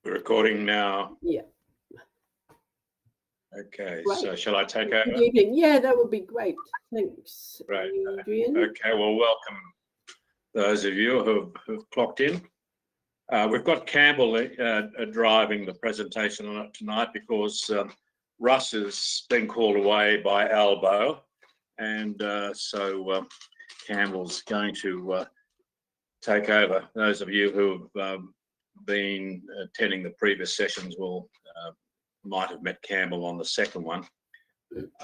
We're recording now. Yeah. Okay, Right. so shall I take over? Good evening. Yeah, that would be great. Thanks, Right. Adrian. Okay, well, welcome those of you who've clocked in. We've got Campbell driving the presentation on it tonight because Russ has been called away by Albo, and so Campbell's going to take over. Those of you who've been attending the previous sessions will might have met Campbell on the second one.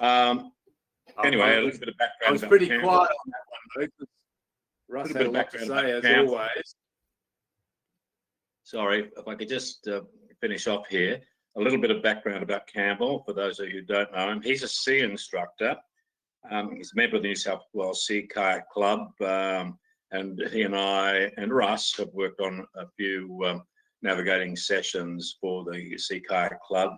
Anyway, a little bit of background. I was pretty quiet on that one, Luke. Russ had a lot to say, as always. Sorry, if I could just finish off here. A little bit of background about Campbell, for those of you who don't know him. He's a sea instructor. He's a member of the New South Wales Sea Kayak Club, and he and I and Russ have worked on a few navigating sessions for the Sea Kayak Club.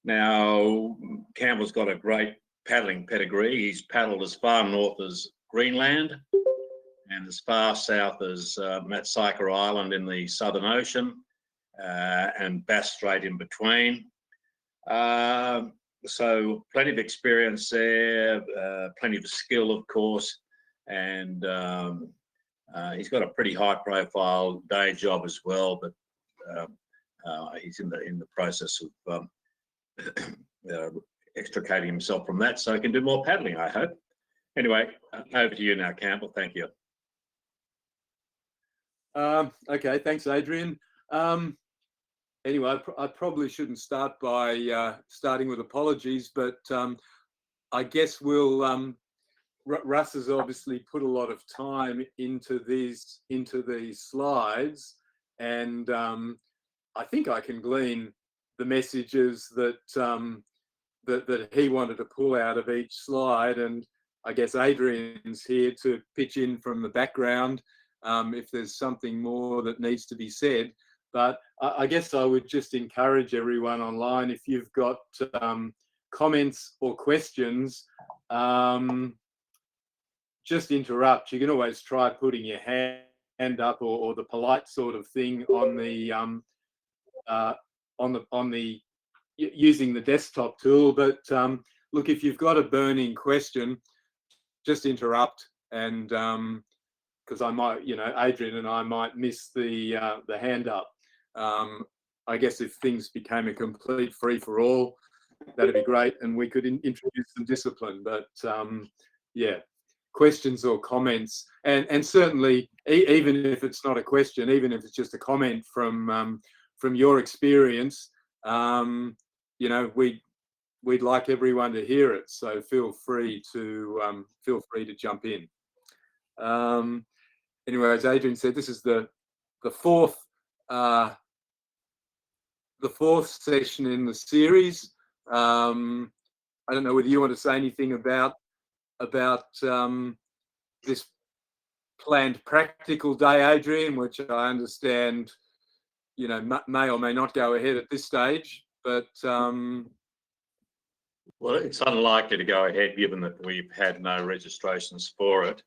Now, Campbell's got a great paddling pedigree. He's paddled as far north as Greenland and as far south as Matsika Island in the Southern Ocean, and Bass Strait in between. So plenty of experience there, plenty of skill, of course, and he's got a pretty high-profile day job as well, but he's in the process of extricating himself from that so he can do more paddling, I hope. Anyway, over to you now, Campbell. Thank you. Okay, thanks, Adrian. Anyway, I probably shouldn't start by starting with apologies, but I guess we'll. Russ has obviously put a lot of time into these slides, and I think I can glean the messages that that he wanted to pull out of each slide, and I guess Adrian's here to pitch in from the background if there's something more that needs to be said. But I guess I would just encourage everyone online, if you've got comments or questions, just interrupt. You can always try putting your hand up or the polite sort of thing on the using the desktop tool. But look, if you've got a burning question, just interrupt, and because I might, Adrian and I might miss the hand up. I guess if things became a complete free-for-all, that'd be great, and we could introduce some discipline. But yeah, questions or comments, and certainly even if it's not a question, even if it's just a comment from your experience, we'd like everyone to hear it. So feel free to jump in. Anyway, as Adrian said, this is the fourth session in the series. I don't know whether you want to say anything about this planned practical day, Adrian, which I understand, may or may not go ahead at this stage, but well, it's unlikely to go ahead given that we've had no registrations for it.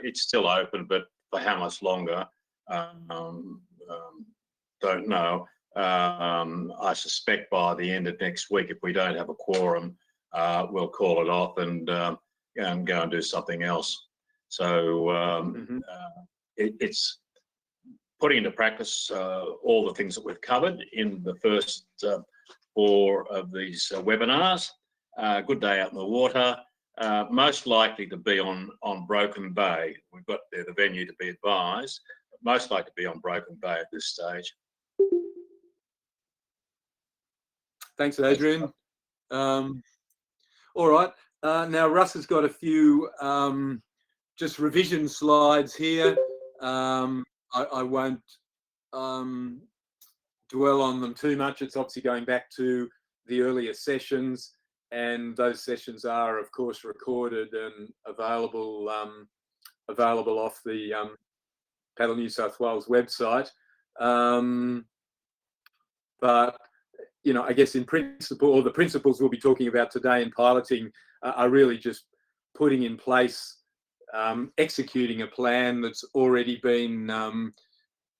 It's still open, but for how much longer, don't know. I suspect by the end of next week, if we don't have a quorum, we'll call it off and go and do something else. So it's putting into practice all the things that we've covered in the first 4 of these webinars. Good day out in the water. Most likely to be on Broken Bay. We've got there the venue to be advised, but most likely to be on Broken Bay at this stage. Thanks, Adrian. All right. Now, Russ has got a few just revision slides here. I won't dwell on them too much. It's obviously going back to the earlier sessions, and those sessions are, of course, recorded and available off the Paddle New South Wales website. But I guess in principle, or the principles we'll be talking about today in piloting are really just putting in place, executing a plan that's already been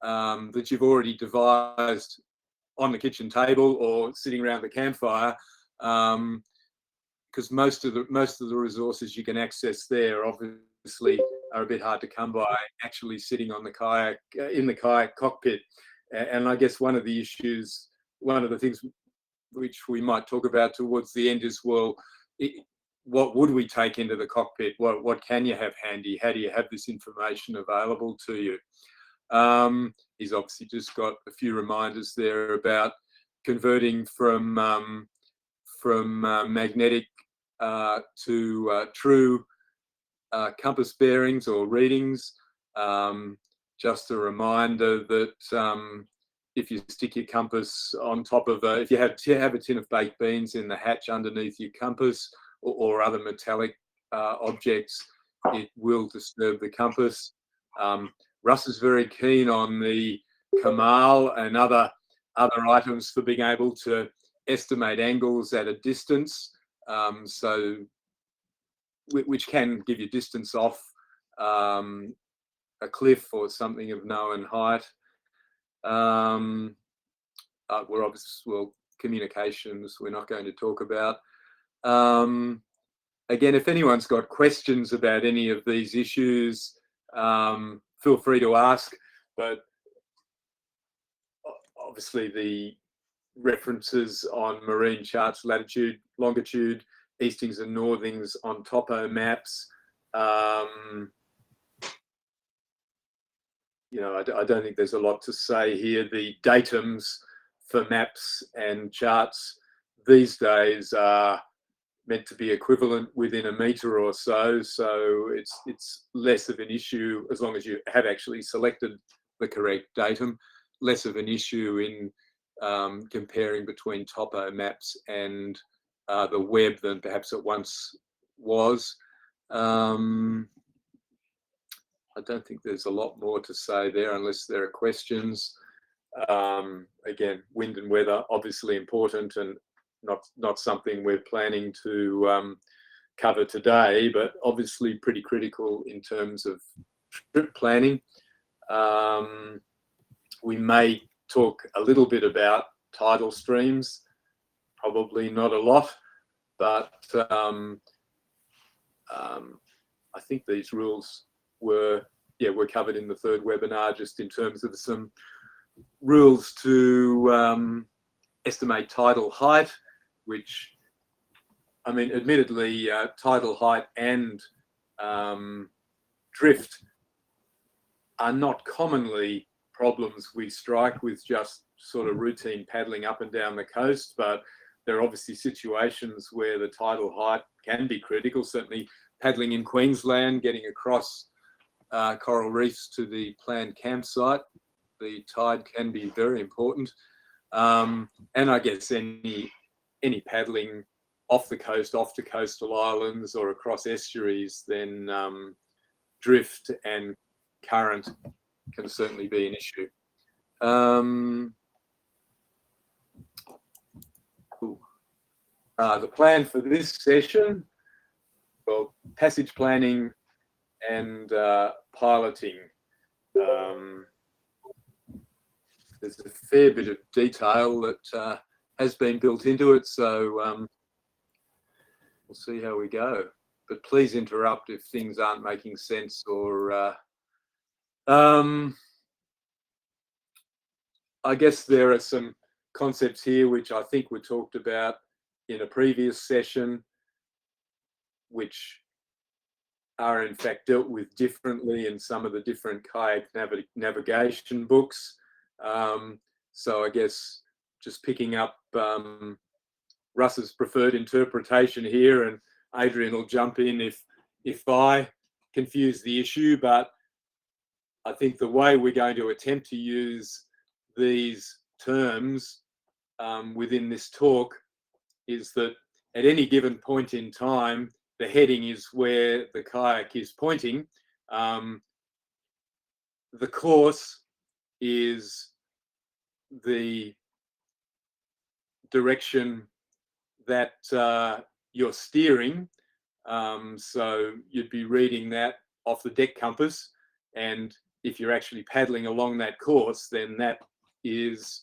that you've already devised on the kitchen table or sitting around the campfire, because most of the resources you can access there obviously are a bit hard to come by actually sitting on the kayak in the kayak cockpit. And I guess one of the things which we might talk about towards the end is, well, what would we take into the cockpit? What can you have handy? How do you have this information available to you? He's obviously just got a few reminders there about converting from magnetic to true compass bearings or readings. Just a reminder that if you stick your compass on top of if you have a tin of baked beans in the hatch underneath your compass or other metallic objects, it will disturb the compass. Russ is very keen on the Kamal and other items for being able to estimate angles at a distance, which can give you distance off a cliff or something of known height. We're obviously, communications we're not going to talk about. Again, if anyone's got questions about any of these issues, feel free to ask, but obviously the references on marine charts, latitude, longitude, eastings and northings on topo maps. I don't think there's a lot to say here. The datums for maps and charts these days are meant to be equivalent within a metre or so, so it's less of an issue as long as you have actually selected the correct datum, less of an issue in comparing between topo maps and the web than perhaps it once was. I don't think there's a lot more to say there unless there are questions. Again, wind and weather obviously important and not something we're planning to cover today, but obviously pretty critical in terms of trip planning. We may talk a little bit about tidal streams, probably not a lot, but I think these rules were covered in the third webinar, just in terms of some rules to estimate tidal height, which, I mean, admittedly, tidal height and drift are not commonly problems we strike with just sort of routine paddling up and down the coast, but there are obviously situations where the tidal height can be critical. Certainly paddling in Queensland, getting across coral reefs to the planned campsite, the tide can be very important. And I guess any paddling off the coast, off to coastal islands or across estuaries, then drift and current can certainly be an issue. The plan for this session, well, passage planning and piloting. There's a fair bit of detail that has been built into it, so we'll see how we go. But please interrupt if things aren't making sense or I guess there are some concepts here which I think were talked about in a previous session, which are in fact dealt with differently in some of the different kayak navigation books. So I guess just picking up Russ's preferred interpretation here, and Adrian will jump in if I confuse the issue, but I think the way we're going to attempt to use these terms within this talk is that at any given point in time, the heading is where the kayak is pointing. The course is the direction that you're steering. So you'd be reading that off the deck compass, and if you're actually paddling along that course, then that is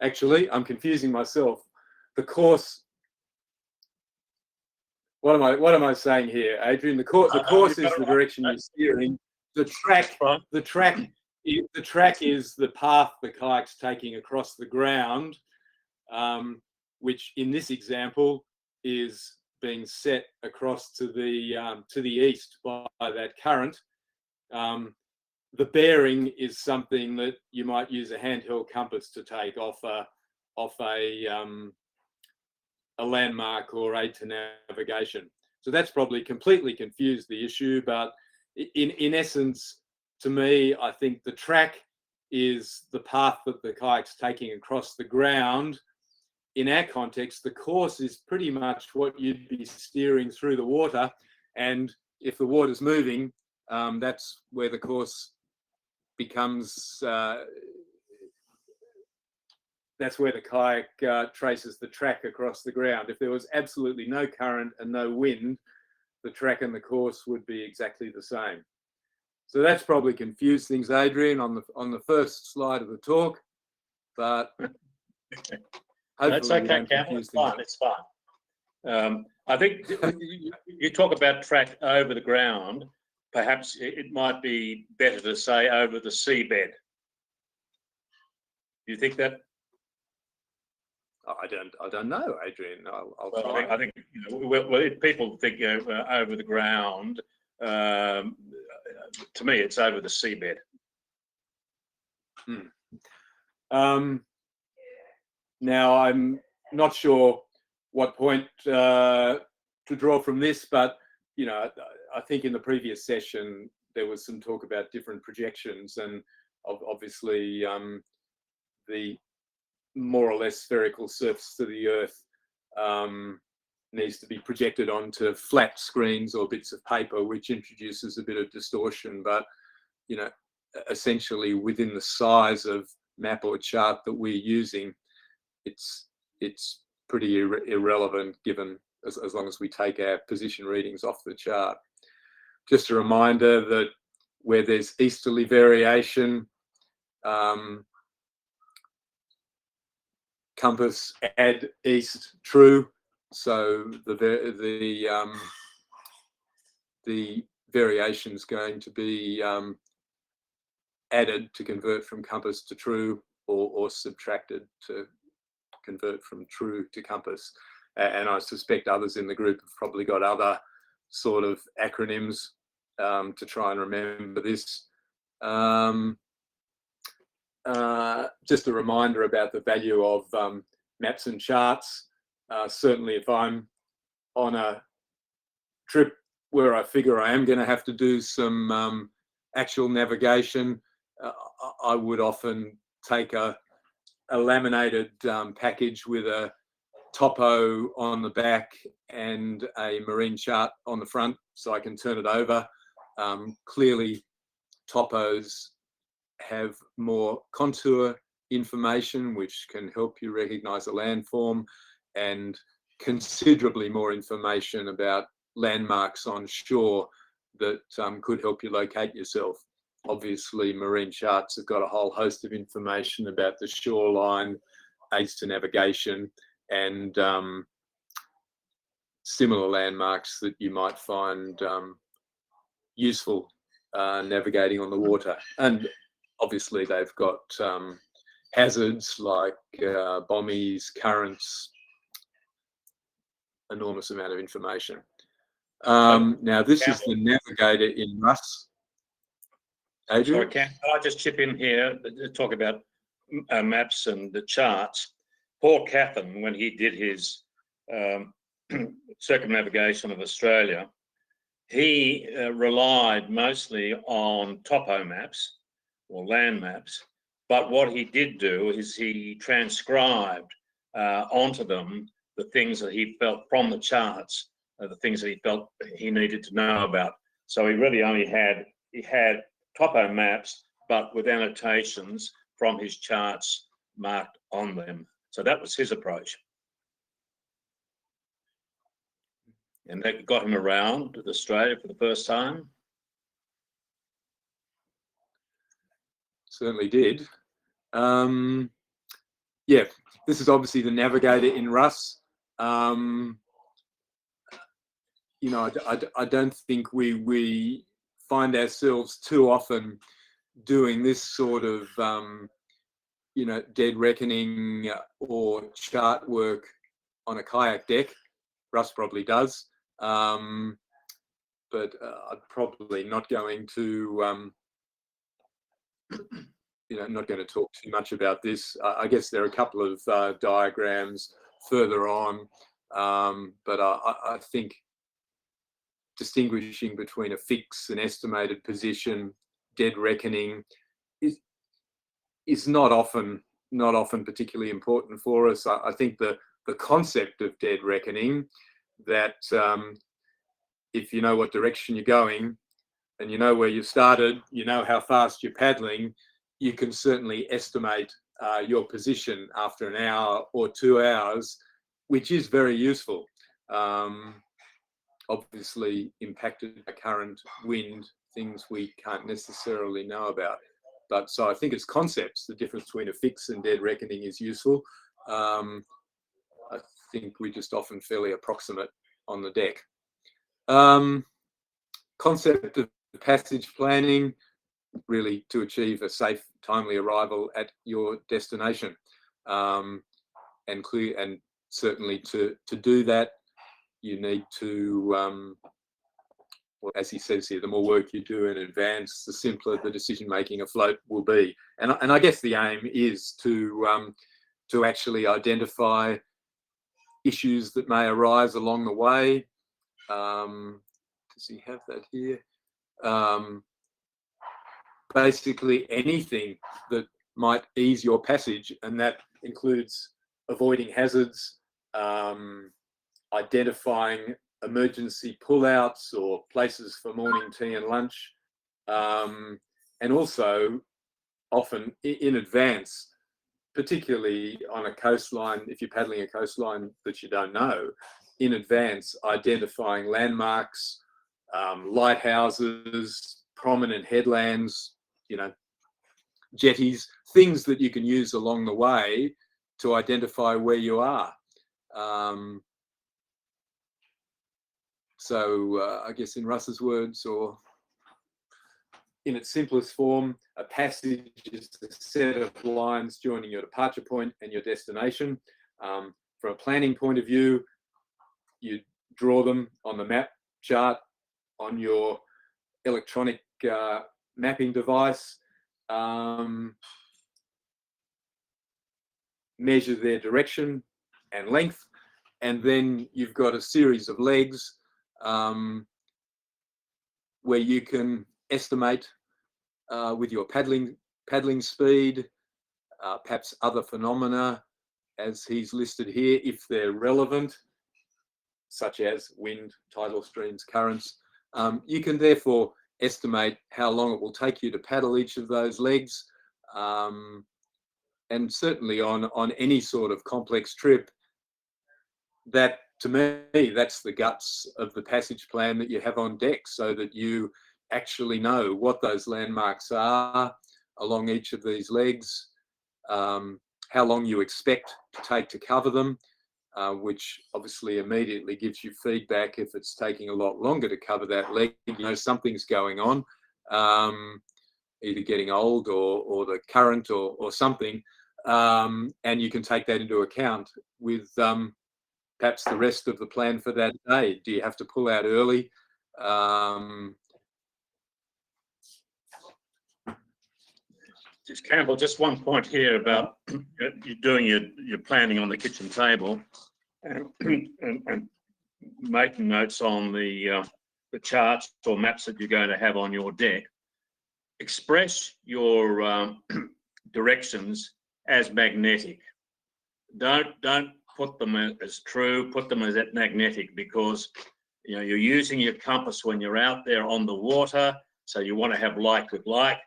actually, I'm confusing myself. The course. What am I saying here, Adrian? The course is the direction you're steering. The track is the path the kayak's taking across the ground, which in this example is being set across to the east by that current. The bearing is something that you might use a handheld compass to take off a landmark or aid to navigation. So that's probably completely confused the issue, but in essence, to me, I think the track is the path that the kayak's taking across the ground. In our context, the course is pretty much what you'd be steering through the water, and if the water's moving, that's where the course becomes that's where the kayak traces the track across the ground. If there was absolutely no current and no wind, the track and the course would be exactly the same. So that's probably confused things, Adrian, on the first slide of the talk, but that's okay, Campbell. It's fine. It's fine. I think you talk about track over the ground. Perhaps it might be better to say over the seabed. Do you think that? I don't know, Adrian. I'll well, try. I think if people think over the ground. To me, it's over the seabed. Now, I'm not sure what point to draw from this, but I think in the previous session there was some talk about different projections, and obviously the more or less spherical surface of the Earth needs to be projected onto flat screens or bits of paper, which introduces a bit of distortion. But essentially within the size of map or chart that we're using, it's pretty irrelevant, given as long as we take our position readings off the chart. Just a reminder that where there's easterly variation, compass add east true, so the variation is going to be added to convert from compass to true, or subtracted to convert from true to compass. And I suspect others in the group have probably got other sort of acronyms to try and remember this. Just a reminder about the value of maps and charts. Certainly if I'm on a trip where I figure I am going to have to do some actual navigation, I would often take a laminated package with a topo on the back and a marine chart on the front, so I can turn it over. Clearly, topos have more contour information, which can help you recognize a landform, and considerably more information about landmarks on shore that could help you locate yourself. Obviously, marine charts have got a whole host of information about the shoreline, aids to navigation, and similar landmarks that you might find useful navigating on the water. And obviously, they've got hazards like bommies, currents, enormous amount of information. Now, this is the navigator in Russ. Adrian? Sorry, can I just chip in here to talk about maps and the charts? Paul Caffin, when he did his circumnavigation of Australia, he relied mostly on topo maps or land maps, but what he did do is he transcribed onto them the things that he felt from the charts, the things that he felt he needed to know about. So he really only had topo maps, but with annotations from his charts marked on them. So that was his approach. And that got him around Australia for the first time. certainly did. Yeah, this is obviously the navigator in Russ. You know, I don't think we find ourselves too often doing this sort of, you know, dead reckoning or chart work on a kayak deck. Russ probably does, but I'm probably not going to, you know, not going to talk too much about this. I guess there are a couple of diagrams further on, but I think distinguishing between a fix and estimated position, dead reckoning, is not often particularly important for us. I think the concept of dead reckoning, that if you know what direction you're going and you know where you started, you know how fast you're paddling, you can certainly estimate your position after an hour or 2 hours, which is very useful. Obviously impacted by current, wind, things we can't necessarily know about. But so I think it's concepts. The difference between a fix and dead reckoning is useful. I think we just often fairly approximate on the deck. Concept of passage planning, really to achieve a safe, timely arrival at your destination, and certainly to do that, you need to, well, as he says here, the more work you do in advance, the simpler the decision making afloat will be. And I guess the aim is to actually identify issues that may arise along the way. Does he have that here? Basically anything that might ease your passage, and that includes avoiding hazards, identifying emergency pullouts or places for morning tea and lunch, and also often in advance, particularly on a coastline, if you're paddling a coastline that you don't know, in advance identifying landmarks, lighthouses, prominent headlands, you know, jetties, things that you can use along the way to identify where you are. So I guess in Russ's words, or in its simplest form, a passage is a set of lines joining your departure point and your destination. From a planning point of view, you draw them on the map chart on your electronic mapping device, measure their direction and length, and then you've got a series of legs where you can estimate with your paddling speed, perhaps other phenomena as he's listed here, if they're relevant, such as wind, tidal streams, currents. You can therefore estimate how long it will take you to paddle each of those legs. And certainly on any sort of complex trip, that, to me, that's the guts of the passage plan that you have on deck, so that you actually know what those landmarks are along each of these legs, how long you expect to take to cover them, which obviously immediately gives you feedback. If it's taking a lot longer to cover that leg, you know something's going on, either getting old or the current or something, and you can take that into account with perhaps the rest of the plan for that day. Do you have to pull out early? Just Campbell, just one point here about you doing your planning on the kitchen table and making notes on the charts or maps that you're going to have on your deck. Express your directions as magnetic. Don't put them as true, put them as magnetic, because you know you're using your compass when you're out there on the water, so you want to have like with like,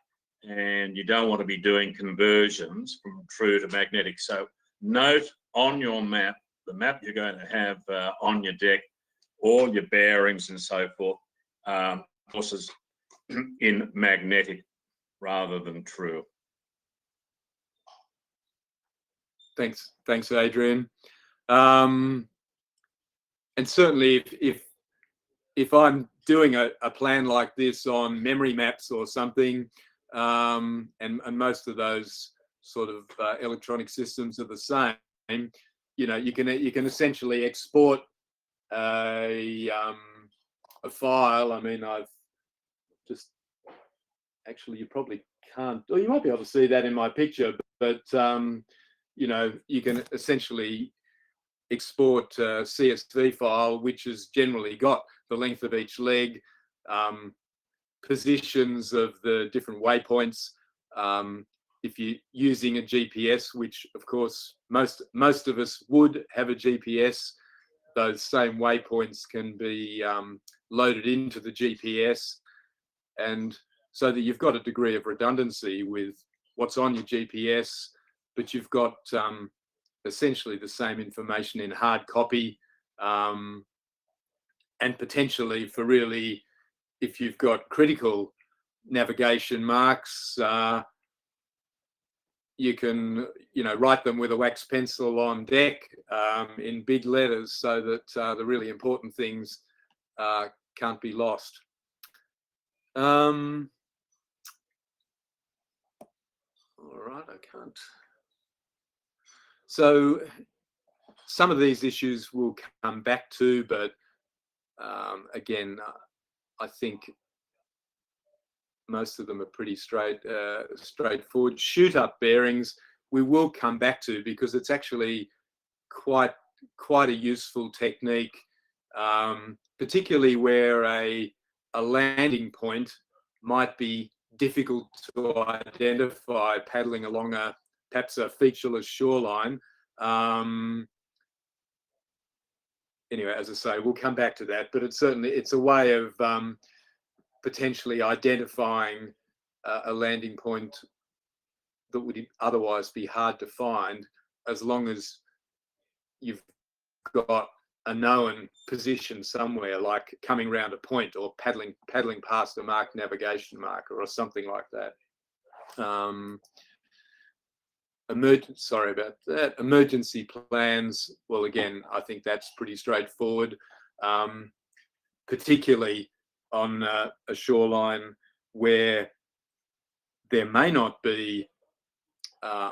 and you don't want to be doing conversions from true to magnetic. So note on your map, the map you're going to have on your deck, all your bearings and so forth, courses in magnetic rather than true. Thanks, Adrian. And certainly, if I'm doing a plan like this on memory maps or something, and most of those sort of electronic systems are the same, you know, you can essentially export a file. I mean, I've just actually, you probably can't, or you might be able to see that in my picture, but you know, you can essentially export a CSV file, which has generally got the length of each leg, positions of the different waypoints. If you're using a GPS, which of course most of us would have a GPS, those same waypoints can be loaded into the GPS, and so that you've got a degree of redundancy with what's on your GPS, but you've got essentially the same information in hard copy, and potentially for really, if you've got critical navigation marks, you can, you know, write them with a wax pencil on deck in big letters, so that the really important things can't be lost. All right, I can't. So some of these issues we'll come back to, but again, I think most of them are pretty straightforward. Shoot-up bearings we will come back to, because it's actually quite a useful technique, particularly where a landing point might be difficult to identify paddling along perhaps a featureless shoreline. Anyway, as I say, we'll come back to that, but it's a way of potentially identifying a landing point that would otherwise be hard to find, as long as you've got a known position somewhere, like coming round a point or paddling past a marked navigation marker or something like that. Sorry about that. Emergency plans, well, again, I think that's pretty straightforward, particularly on a shoreline where there may not be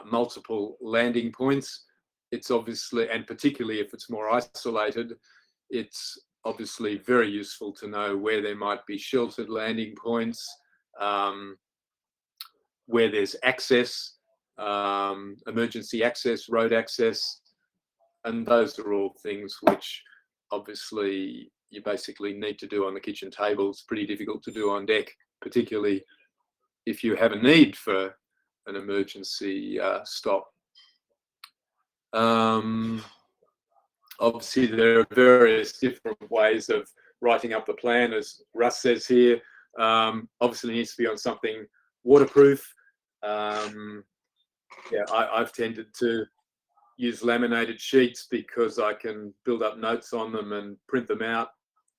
multiple landing points. It's obviously, and particularly if it's more isolated, it's obviously very useful to know where there might be sheltered landing points, where there's access, emergency access, road access, and those are all things which obviously you basically need to do on the kitchen table. It's pretty difficult to do on deck, particularly if you have a need for an emergency stop. Obviously, there are various different ways of writing up the plan, as Russ says here. Obviously, it needs to be on something waterproof. Yeah, I've tended to use laminated sheets because I can build up notes on them and print them out,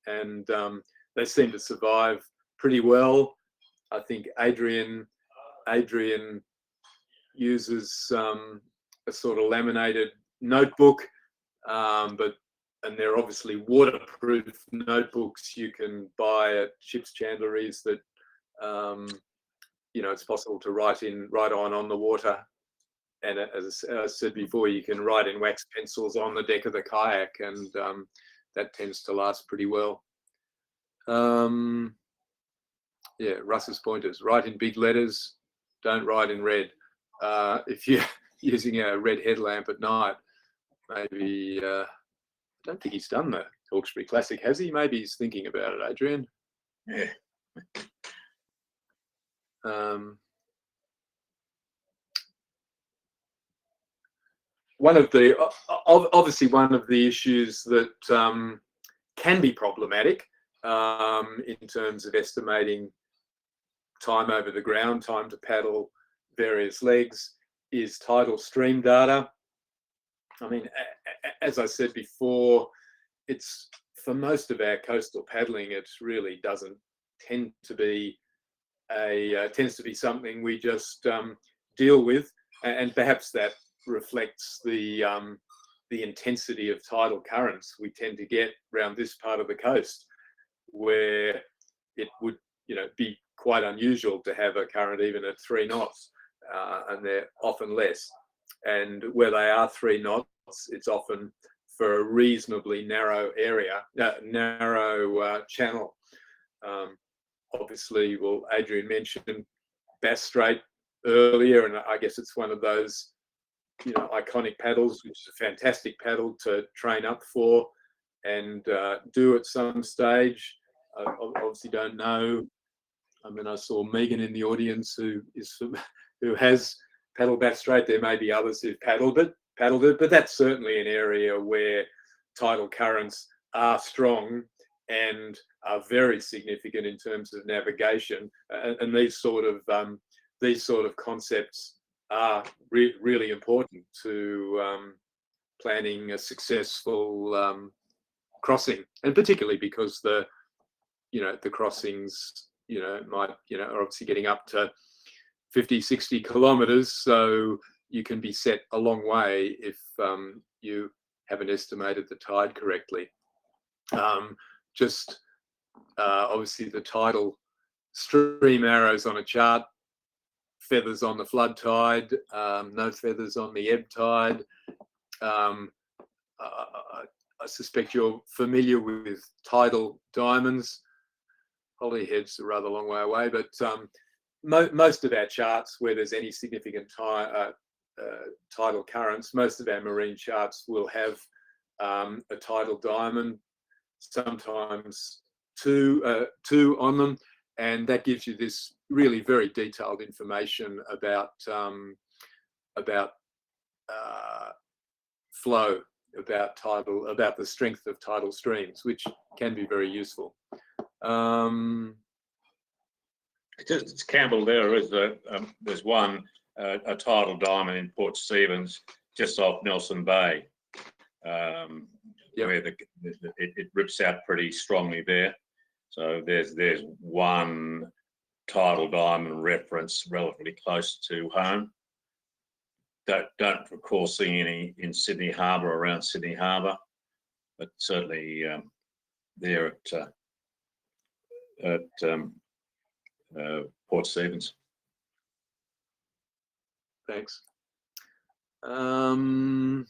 and they seem to survive pretty well. I think Adrian uses a sort of laminated notebook, and they're obviously waterproof notebooks you can buy at ships' chandleries that you know, it's possible to write on the water. And as I said before, you can write in wax pencils on the deck of the kayak, and that tends to last pretty well. Yeah, Russ's point is write in big letters, don't write in red. If you're using a red headlamp at night, maybe, I don't think he's done the Hawkesbury Classic, has he? Maybe he's thinking about it, Adrian. Yeah. Obviously one of the issues that can be problematic in terms of estimating time over the ground, time to paddle various legs, is tidal stream data. I mean, as I said before, it's, for most of our coastal paddling, it really doesn't tend to be tends to be something we just deal with, and perhaps that reflects the intensity of tidal currents we tend to get around this part of the coast, where it would, be quite unusual to have a current even at 3 knots, and they're often less. And where they are 3 knots, it's often for a reasonably narrow area, narrow channel. Obviously, well, Adrian mentioned Bass Strait earlier, and I guess it's one of those, iconic paddles, which is a fantastic paddle to train up for and do at some stage. I obviously don't know. I mean, I saw Megan in the audience who has paddled Bass Strait. There may be others who've paddled it, but that's certainly an area where tidal currents are strong and are very significant in terms of navigation. And these sort of concepts are really important to planning a successful crossing, and particularly because the crossings, are obviously getting up to 50, 60 kilometers. So you can be set a long way if you haven't estimated the tide correctly. Obviously the tidal stream arrows on a chart, feathers on the flood tide, no feathers on the ebb tide. I suspect you're familiar with tidal diamonds. Holyhead's a rather long way away, but most of our charts where there's any significant tidal currents, most of our marine charts will have a tidal diamond, sometimes two on them, and that gives you this really very detailed information about flow, about the strength of tidal streams, which can be very useful. It's Campbell. There's one a tidal diamond in Port Stephens, just off Nelson Bay, where it rips out pretty strongly there. So there's one tidal diamond reference relatively close to home. Don't recall seeing any in Sydney Harbour, around Sydney Harbour, but certainly there at Port Stephens. Thanks. I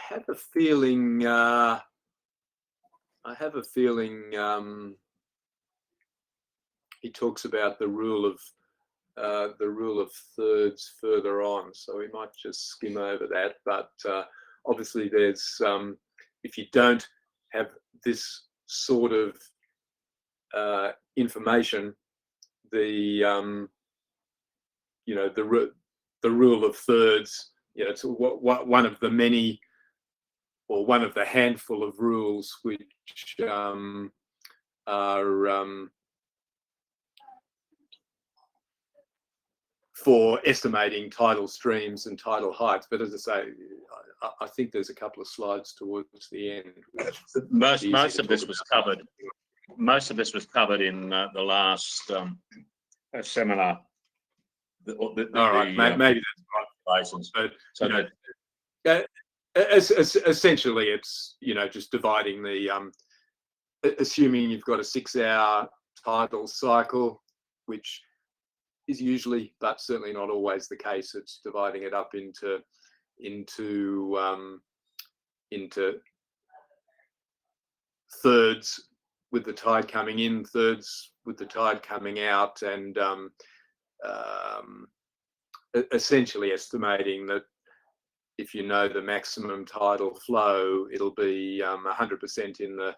have a feeling. He talks about the rule of thirds further on, so we might just skim over that. But obviously, there's if you don't have this sort of information, the rule of thirds, it's one of the many, or one of the handful of rules which are for estimating tidal streams and tidal heights. But as I say, I think there's a couple of slides towards the end. Most of this was covered. Most of this was covered in the last seminar. All right, maybe that's right. So essentially, it's just dividing the assuming you've got a 6-hour tidal cycle, which is usually, but certainly not always the case. It's dividing it up into thirds with the tide coming in, thirds with the tide coming out, and essentially estimating that if you know the maximum tidal flow, it'll be 100% in the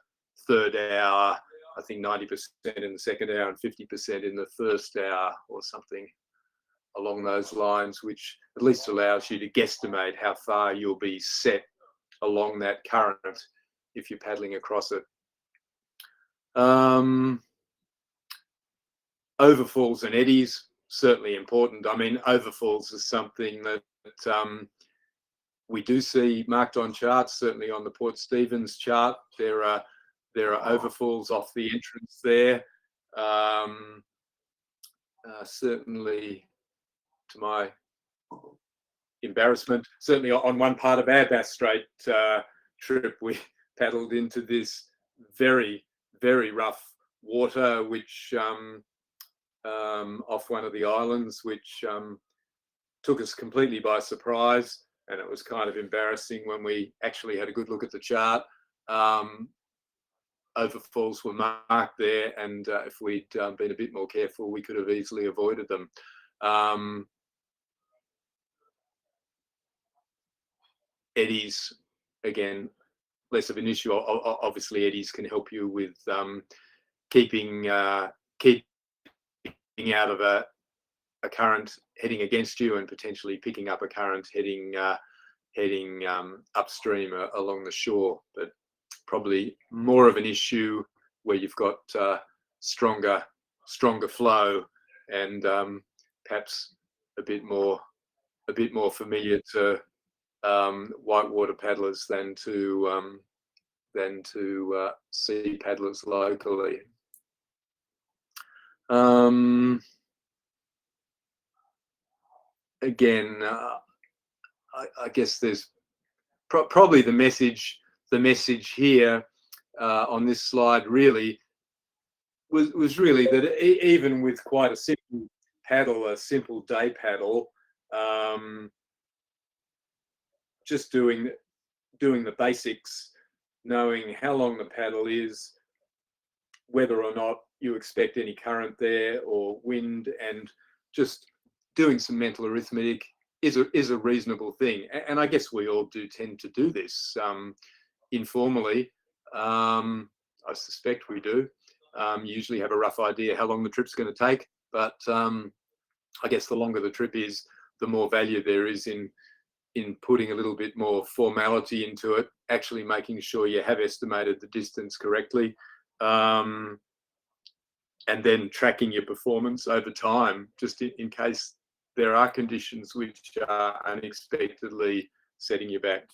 third hour, I think 90% in the second hour, and 50% in the first hour, or something along those lines, which at least allows you to guesstimate how far you'll be set along that current if you're paddling across it. Overfalls and eddies, certainly important. I mean, overfalls is something that we do see marked on charts. Certainly on the Port Stephens chart, there are overfalls off the entrance there. Certainly my embarrassment. Certainly on one part of our Bass Strait trip, we paddled into this very, very rough water, which off one of the islands, which took us completely by surprise, and it was kind of embarrassing when we actually had a good look at the chart. Overfalls were marked there, and if we'd been a bit more careful, we could have easily avoided them. Eddies, again, less of an issue. Obviously, eddies can help you with keeping out of a current heading against you, and potentially picking up a current heading upstream along the shore. But probably more of an issue where you've got stronger flow, and perhaps a bit more familiar to whitewater paddlers than to sea paddlers locally. Again, I guess there's probably the message here on this slide really was really that even with quite a simple paddle, a simple day paddle, just doing the basics, knowing how long the paddle is, whether or not you expect any current there or wind, and just doing some mental arithmetic is a reasonable thing. And I guess we all do tend to do this informally. I suspect we do. Usually have a rough idea how long the trip's going to take, but I guess the longer the trip is, the more value there is in putting a little bit more formality into it, actually making sure you have estimated the distance correctly, and then tracking your performance over time, just in case there are conditions which are unexpectedly setting you back.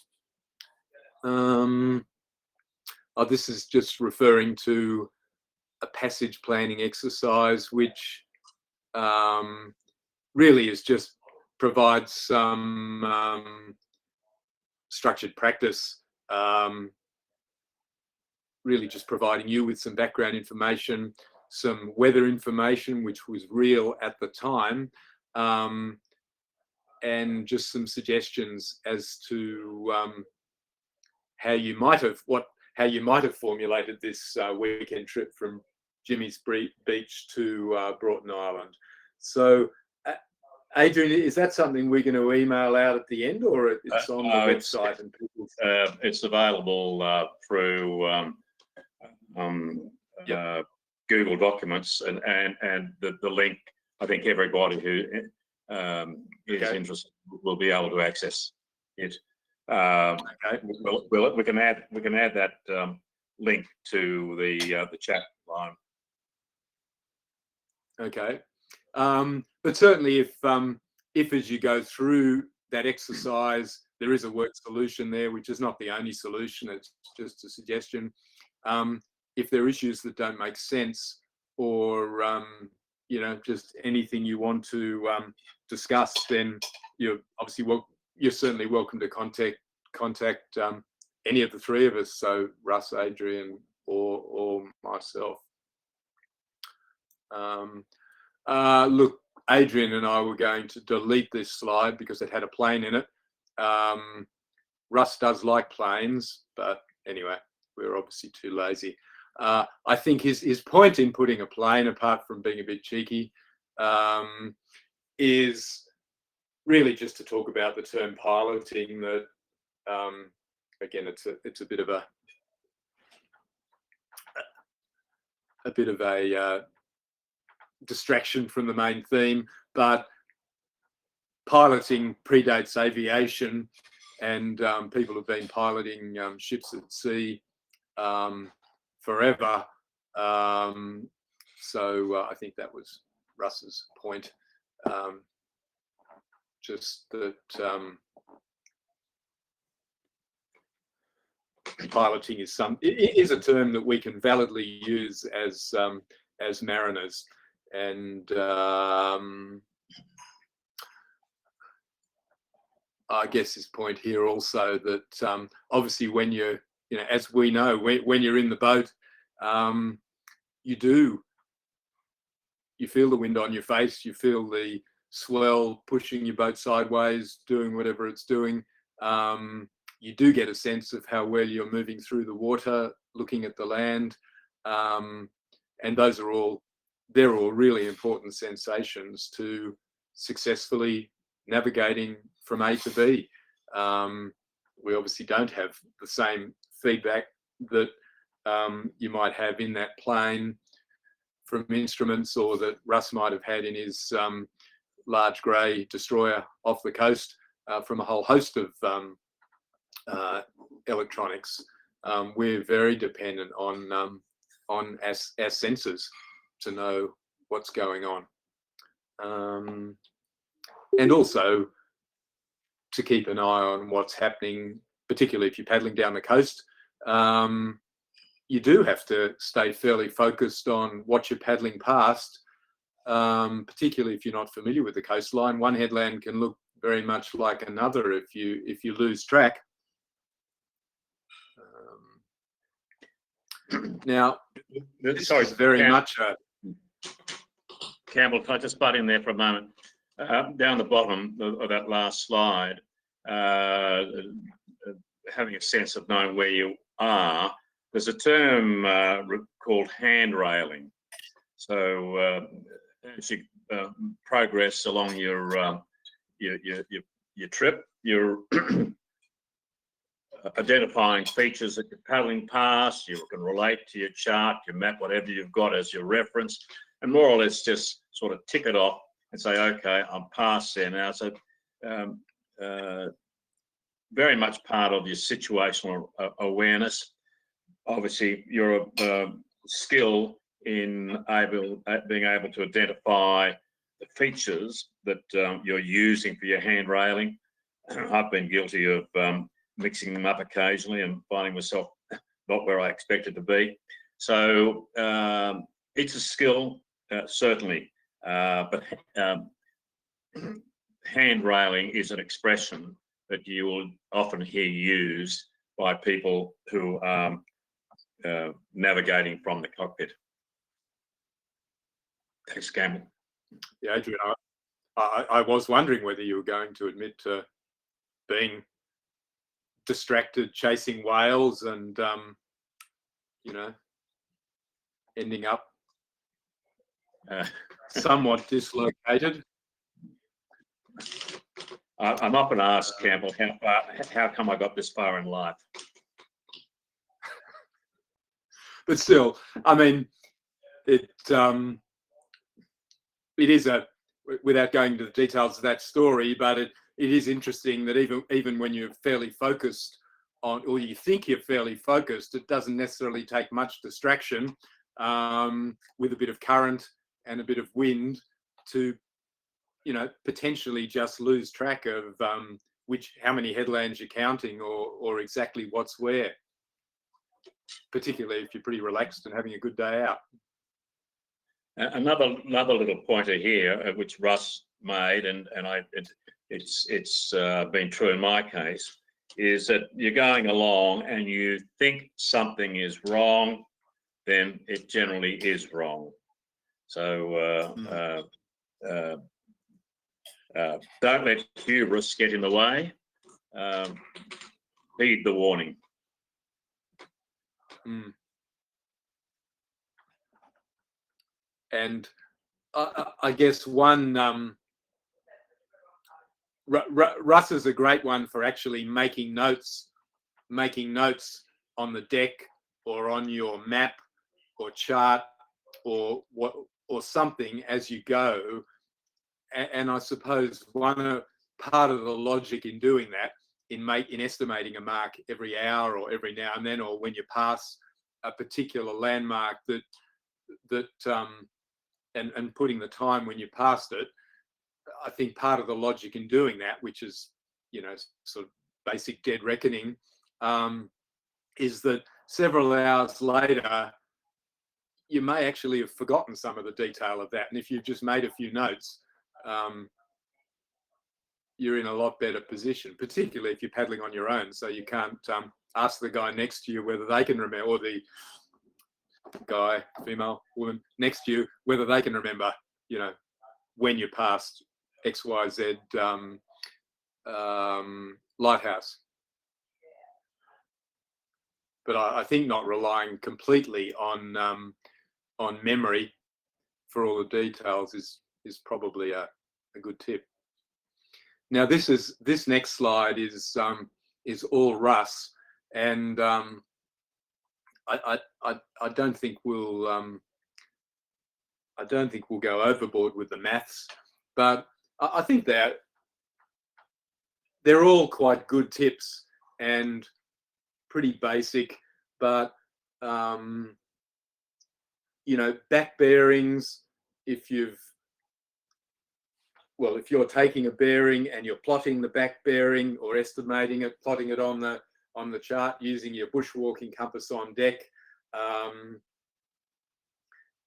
This is just referring to a passage planning exercise, which really is just provides some structured practice, really just providing you with some background information, some weather information, which was real at the time, and just some suggestions as to how you might have formulated this weekend trip from Jimmy's Beach to Broughton Island. So, Adrian, is that something we're going to email out at the end, or it's on the website? And people... it's available through Google Documents, and the link. I think everybody who is interested will be able to access it. Okay. We can add that link to the chat line. Okay. But certainly, if as you go through that exercise, there is a work solution there, which is not the only solution. It's just a suggestion. If there are issues that don't make sense, or just anything you want to discuss, then you're certainly welcome to contact any of the three of us. So Russ, Adrian, or myself. Look, Adrian and I were going to delete this slide because it had a plane in it. Russ does like planes, but anyway, we're obviously too lazy. I think his point in putting a plane, apart from being a bit cheeky, is really just to talk about the term piloting. That again, it's a bit of a distraction from the main theme, but piloting predates aviation, and people have been piloting ships at sea forever. So I think that was Russ's point, just that piloting is a term that we can validly use as mariners. And I guess this point here also that obviously when you're, as we know, when you're in the boat, you feel the wind on your face, you feel the swell pushing your boat sideways, doing whatever it's doing. You do get a sense of how well you're moving through the water, looking at the land. And they're all really important sensations to successfully navigating from A to B. We obviously don't have the same feedback that you might have in that plane from instruments, or that Russ might have had in his large grey destroyer off the coast, from a whole host of electronics. We're very dependent on our sensors to know what's going on, and also to keep an eye on what's happening, particularly if you're paddling down the coast. You do have to stay fairly focused on what you're paddling past, particularly if you're not familiar with the coastline. One headland can look very much like another if you lose track. Now, this Sorry, is very much Campbell, can I just butt in there for a moment? Down the bottom of that last slide, having a sense of knowing where you are, there's a term called hand railing. So as you progress along your trip, you're identifying features that you're paddling past. You can relate to your chart, your map, whatever you've got as your reference, and more or less just sort of tick it off and say, okay, I'm past there now. So very much part of your situational awareness. Obviously, your skill in being able to identify the features that you're using for your hand railing. I've been guilty of mixing them up occasionally and finding myself not where I expected to be. So it's a skill, certainly, but hand railing is an expression that you will often hear used by people who are navigating from the cockpit. Thanks, Campbell. Yeah, Adrian, I was wondering whether you were going to admit to being distracted chasing whales and ending up somewhat dislocated. I'm often asked, Campbell, how come I got this far in life? But still, I mean, it is without going into the details of that story, but it is interesting that even when you're fairly focused on, or you think you're fairly focused, it doesn't necessarily take much distraction with a bit of current and a bit of wind to, potentially just lose track of how many headlands you're counting or exactly what's where, particularly if you're pretty relaxed and having a good day out. Another little pointer here, which Russ made, and it's been true in my case, is that you're going along and you think something is wrong, then it generally is wrong. So don't let hubris get in the way. Heed the warning. And I guess one, Russ is a great one for actually making notes on the deck or on your map or chart or something as you go. And I suppose part of the logic in doing that, in estimating a mark every hour or every now and then, or when you pass a particular landmark and putting the time when you passed it, I think part of the logic in doing that, which is, sort of basic dead reckoning, is that several hours later, you may actually have forgotten some of the detail of that. And if you've just made a few notes, you're in a lot better position, particularly if you're paddling on your own. So you can't ask the guy next to you whether they can remember, or the guy, female, woman next to you, whether they can remember, you know, when you passed XYZ lighthouse. But I think not relying completely on memory for all the details is probably a good tip. Now this next slide is all Russ, and I don't think we'll go overboard with the maths, but I think that they're all quite good tips and pretty basic. But you know, back bearings, if you're taking a bearing and you're plotting the back bearing or estimating it, plotting it on the chart using your bushwalking compass on deck.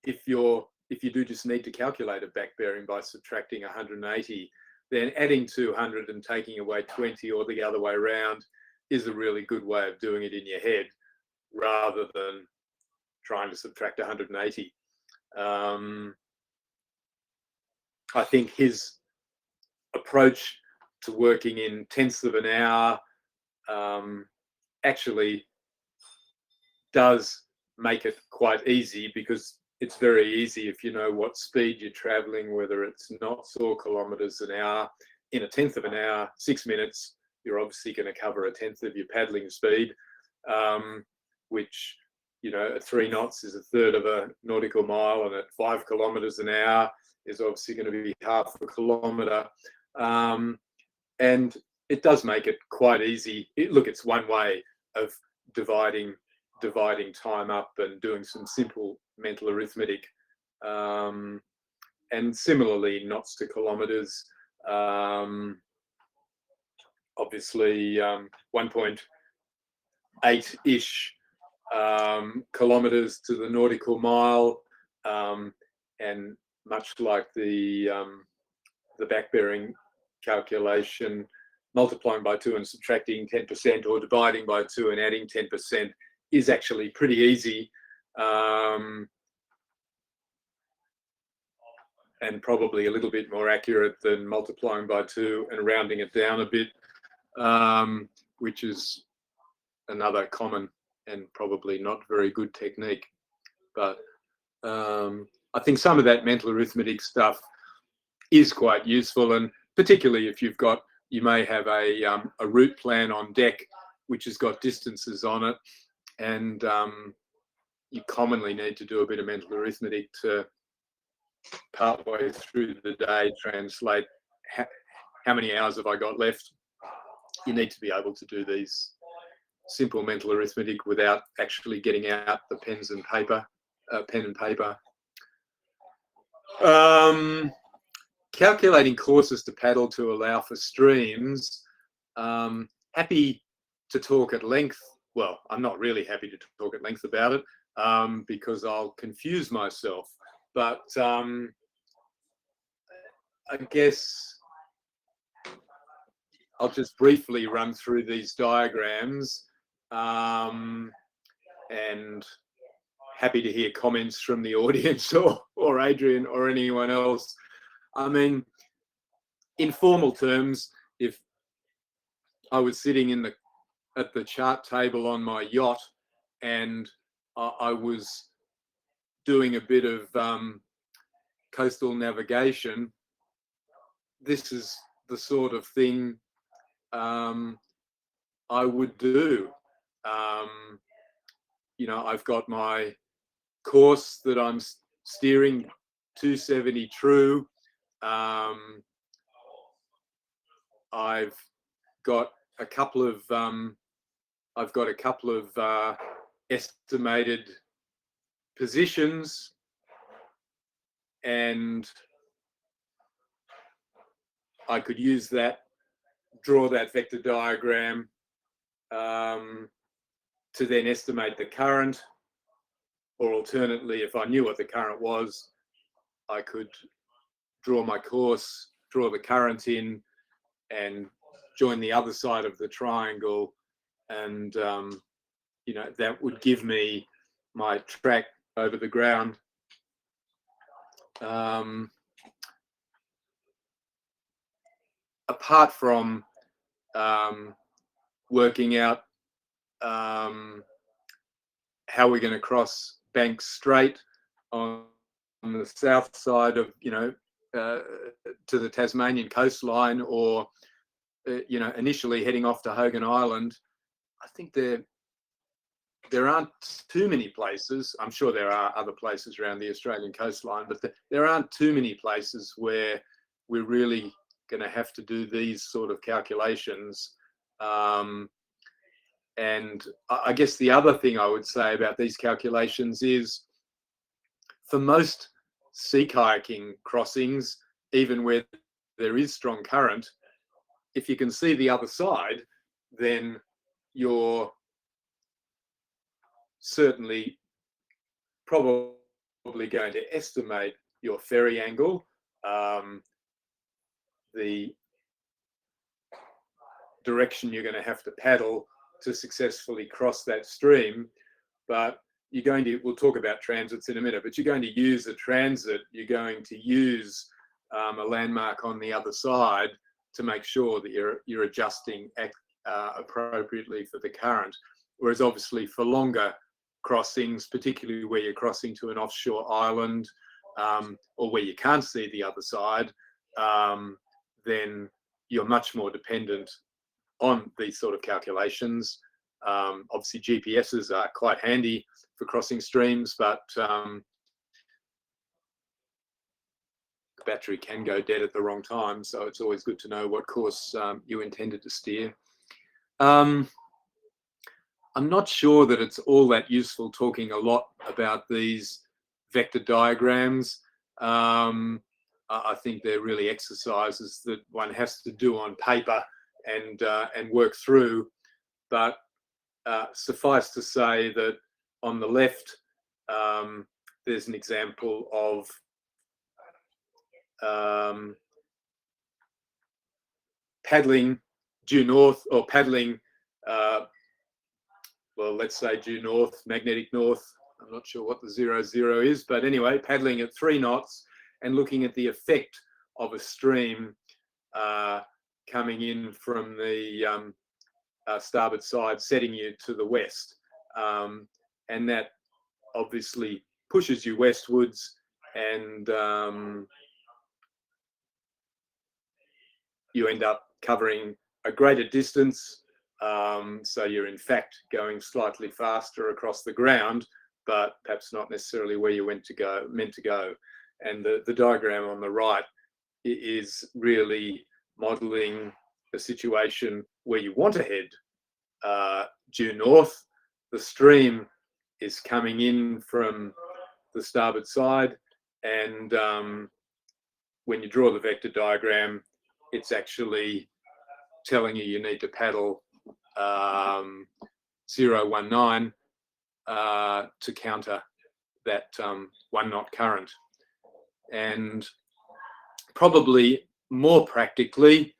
If you do just need to calculate a back bearing by subtracting 180, then adding 200 and taking away 20, or the other way around, is a really good way of doing it in your head, rather than trying to subtract 180. I think his approach to working in tenths of an hour actually does make it quite easy, because it's very easy if you know what speed you're traveling, whether it's knots or kilometers an hour. In a tenth of an hour, 6 minutes, you're obviously going to cover a tenth of your paddling speed, which, you know, at 3 knots is a third of a nautical mile, and at 5 kilometers an hour is obviously going to be half a kilometer. And it does make it quite easy. Look, it's one way of dividing time up and doing some simple mental arithmetic. And similarly, knots to kilometers, obviously 1.8-ish kilometers to the nautical mile, and much like the back bearing calculation, multiplying by 2 and subtracting 10%, or dividing by 2 and adding 10%, is actually pretty easy, and probably a little bit more accurate than multiplying by 2 and rounding it down a bit, which is another common and probably not very good technique. But I think some of that mental arithmetic stuff is quite useful, and particularly if you may have a route plan on deck which has got distances on it, and you commonly need to do a bit of mental arithmetic to partway through the day translate how many hours have I got left. You need to be able to do these simple mental arithmetic without actually getting out the pen and paper. Calculating courses to paddle to allow for streams. Happy to talk at length. Well, I'm not really happy to talk at length about it, because I'll confuse myself. But I guess I'll just briefly run through these diagrams, and happy to hear comments from the audience or Adrian or anyone else. I mean, in formal terms, if I was sitting at the chart table on my yacht and I was doing a bit of coastal navigation, this is the sort of thing I would do. You know, I've got my course that I'm steering 270 true. I've got a couple of estimated positions, and I could use that, draw that vector diagram to then estimate the current, or alternately, if I knew what the current was, I could draw my course, draw the current in, and join the other side of the triangle, and you know, that would give me my track over the ground. Apart from working out how we're going to cross Bank Strait on the south side of, you know, to the Tasmanian coastline, or you know, initially heading off to Hogan Island, I think there aren't too many places. I'm sure there are other places around the Australian coastline, but there aren't too many places where we're really going to have to do these sort of calculations. And I guess the other thing I would say about these calculations is, for most sea kayaking crossings, even where there is strong current, if you can see the other side, then you're certainly probably going to estimate your ferry angle, the direction you're going to have to paddle to successfully cross that stream. But you're going to, we'll talk about transits in a minute, but you're going to use a transit, you're going to use a landmark on the other side to make sure that you're adjusting appropriately for the current. Whereas obviously for longer crossings, particularly where you're crossing to an offshore island, or where you can't see the other side, then you're much more dependent on these sort of calculations. Obviously GPSs are quite handy for crossing streams, but the battery can go dead at the wrong time, so it's always good to know what course you intended to steer. I'm not sure that it's all that useful talking a lot about these vector diagrams. I think they're really exercises that one has to do on paper and work through. But suffice to say that on the left, there's an example of paddling due north, or paddling, well, let's say due north, magnetic north. I'm not sure what the 00 is, but anyway, paddling at 3 knots and looking at the effect of a stream coming in from the starboard side, setting you to the west. And that obviously pushes you westwards, and you end up covering a greater distance. So you're in fact going slightly faster across the ground, but perhaps not necessarily where you meant to go. And the diagram on the right is really modeling the situation where you want to head due north. The stream is coming in from the starboard side, and when you draw the vector diagram, it's actually telling you need to paddle 019 to counter that 1 knot current. And probably more practically,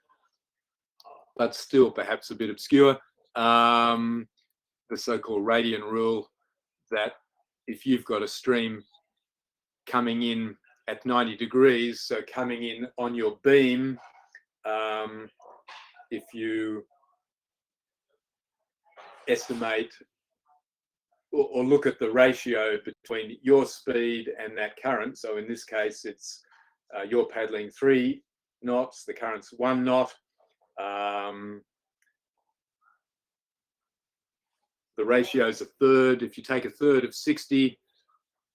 but still perhaps a bit obscure, the so-called radian rule, that if you've got a stream coming in at 90 degrees, so coming in on your beam, if you estimate or look at the ratio between your speed and that current, so in this case it's you're paddling 3 knots, the current's 1 knot, the ratio's a third. If you take a third of 60,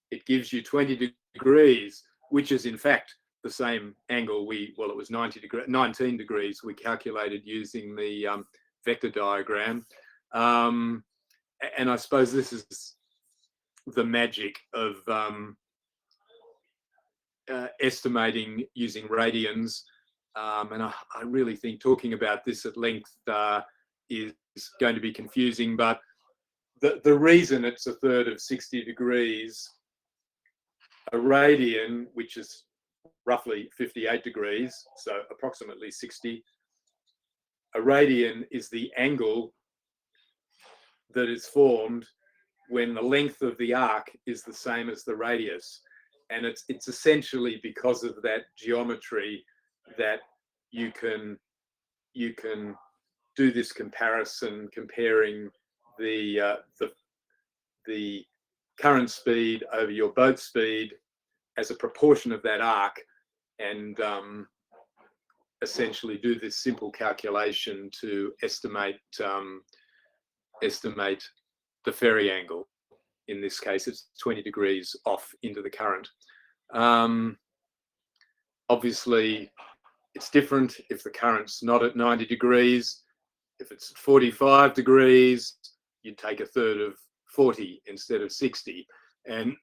it gives you 20 degrees, which is in fact the same angle well, it was 19 degrees we calculated using the vector diagram. And I suppose this is the magic of estimating using radians. And I really think talking about this at length is going to be confusing, but the reason it's a third of 60 degrees, a radian, which is roughly 58 degrees, so approximately 60, a radian is the angle that is formed when the length of the arc is the same as the radius. And it's essentially because of that geometry that you can do this comparison, comparing the current speed over your boat speed as a proportion of that arc, and essentially do this simple calculation to estimate the ferry angle. In this case, it's 20 degrees off into the current. Obviously, it's different if the current's not at 90 degrees. If it's 45 degrees, you'd take a third of 40 instead of 60. And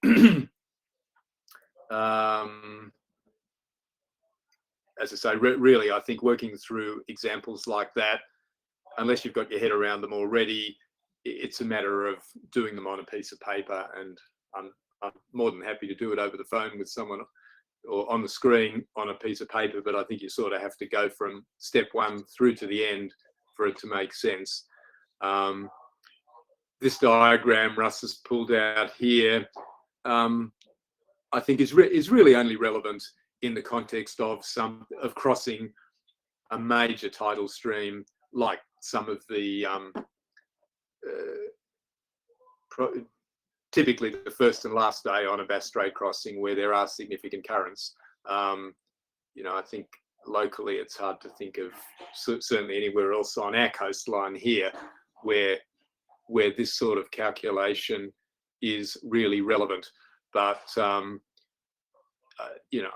as I say, really, I think working through examples like that, unless you've got your head around them already, it's a matter of doing them on a piece of paper. And I'm more than happy to do it over the phone with someone or on the screen on a piece of paper, but I think you sort of have to go from step one through to the end for it to make sense. This diagram Russ has pulled out here, I think is really only relevant in the context of crossing a major tidal stream, like some of the typically the first and last day on a Bass Strait crossing, where there are significant currents. You know, I think locally it's hard to think of certainly anywhere else on our coastline here where this sort of calculation is really relevant. But you know,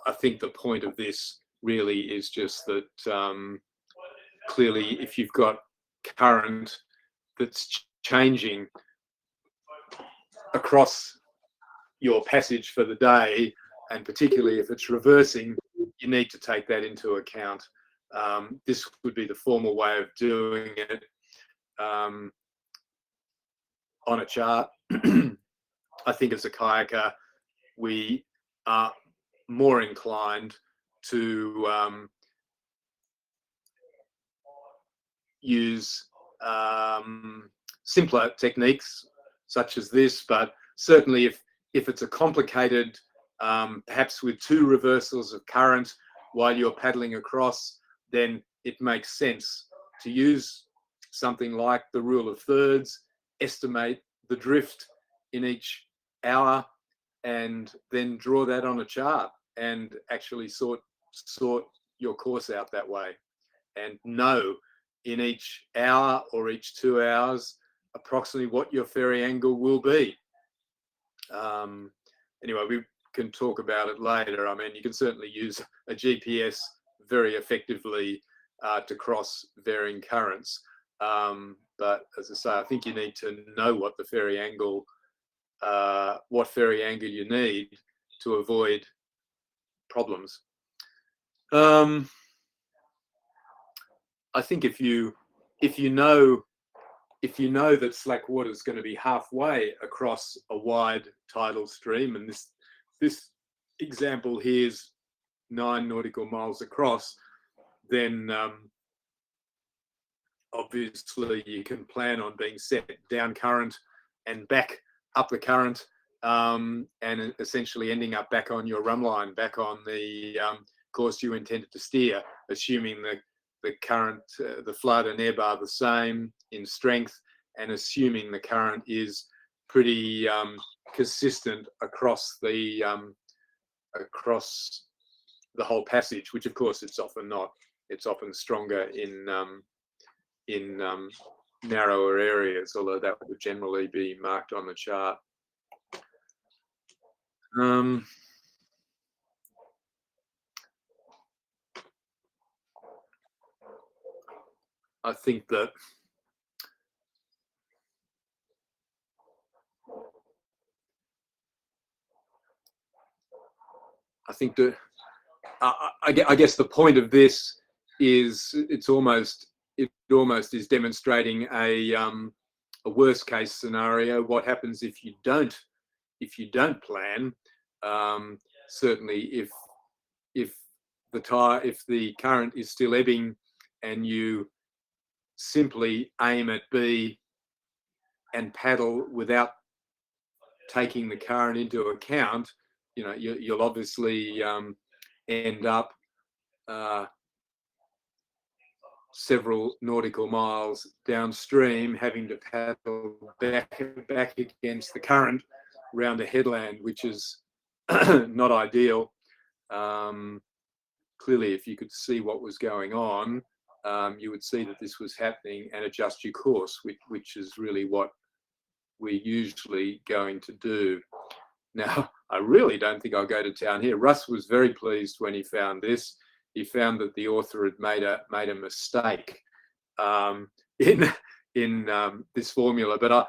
I think the point of this really is just that clearly, if you've got current that's changing across your passage for the day, and particularly if it's reversing, you need to take that into account. This would be the formal way of doing it on a chart. I think as a kayaker, we are more inclined to use simpler techniques such as this, but certainly if it's a complicated, perhaps with two reversals of current while you're paddling across, then it makes sense to use something like the rule of thirds, estimate the drift in each hour, and then draw that on a chart and actually sort your course out that way, and know in each hour or each 2 hours approximately what your ferry angle will be. Anyway, we can talk about it later. I mean, you can certainly use a GPS very effectively to cross varying currents. But as I say, I think you need to know what the ferry angle, you need to avoid problems. I think if you know that slack water is going to be halfway across a wide tidal stream, and this example here is 9 nautical miles across, then obviously you can plan on being set down current and back up the current, and essentially ending up back on your run line, back on the course you intended to steer, assuming the current, the flood and ebb are the same in strength, and assuming the current is pretty consistent across the whole passage, which of course it's often not. It's often stronger in narrower areas, although that would generally be marked on the chart. I think that I guess the point of this is it almost is demonstrating a worst case scenario. What happens if you don't plan? Certainly, if the current is still ebbing and you simply aim at B and paddle without taking the current into account, you'll obviously end up several nautical miles downstream, having to paddle back against the current around a headland, which is not ideal. Clearly, if you could see what was going on, you would see that this was happening and adjust your course, which is really what we're usually going to do. Now, I really don't think I'll go to town here. Russ was very pleased when he found this. He found that the author had made a mistake in this formula, but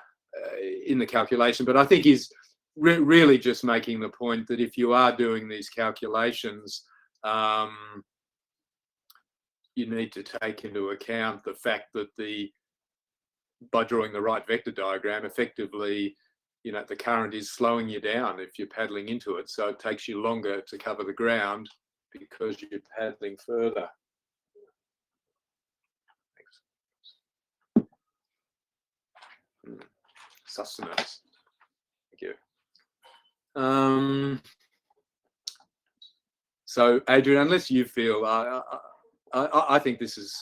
in the calculation. But I think he's really just making the point that if you are doing these calculations, you need to take into account the fact that by drawing the right vector diagram, effectively, the current is slowing you down if you're paddling into it. So it takes you longer to cover the ground because you're paddling further. Thanks. Sustenance. Thank you. So, Adrian, unless you feel, I think this is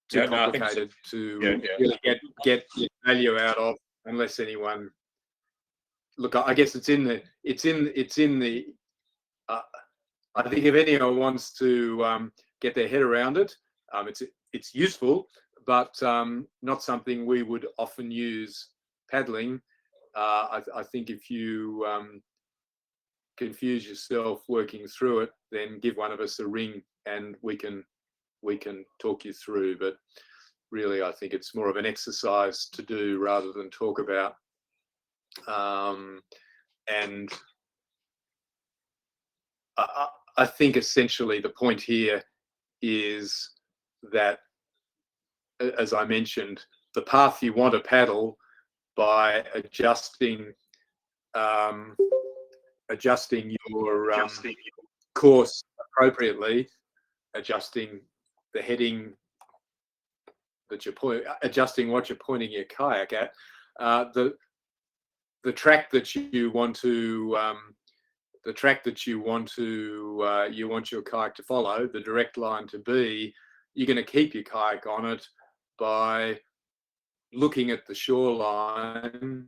too complicated to really get value out of, unless anyone. Look, I guess it's in the. I think if anyone wants to get their head around it, it's useful, but not something we would often use paddling. I think if you confuse yourself working through it, then give one of us a ring and we can talk you through. But really, I think it's more of an exercise to do rather than talk about. And I think essentially the point here is that, as I mentioned, the path you want to paddle by adjusting your course appropriately, adjusting the heading that you're adjusting what you're pointing your kayak at, the track that you want your kayak to follow, the direct line to be, you're going to keep your kayak on it by looking at the shoreline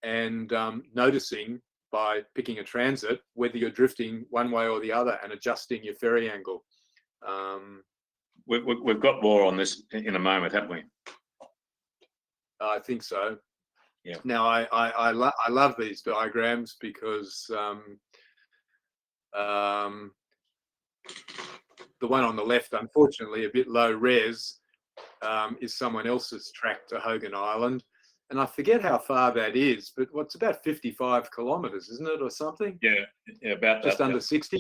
and noticing, by picking a transit, whether you're drifting one way or the other and adjusting your ferry angle. We've got more on this in a moment, haven't we? I think so. Yeah. Now, I love these diagrams because the one on the left, unfortunately, a bit low res, is someone else's track to Hogan Island. And I forget how far that is, but what's about 55 kilometres, isn't it, or something? Yeah, about just under 60.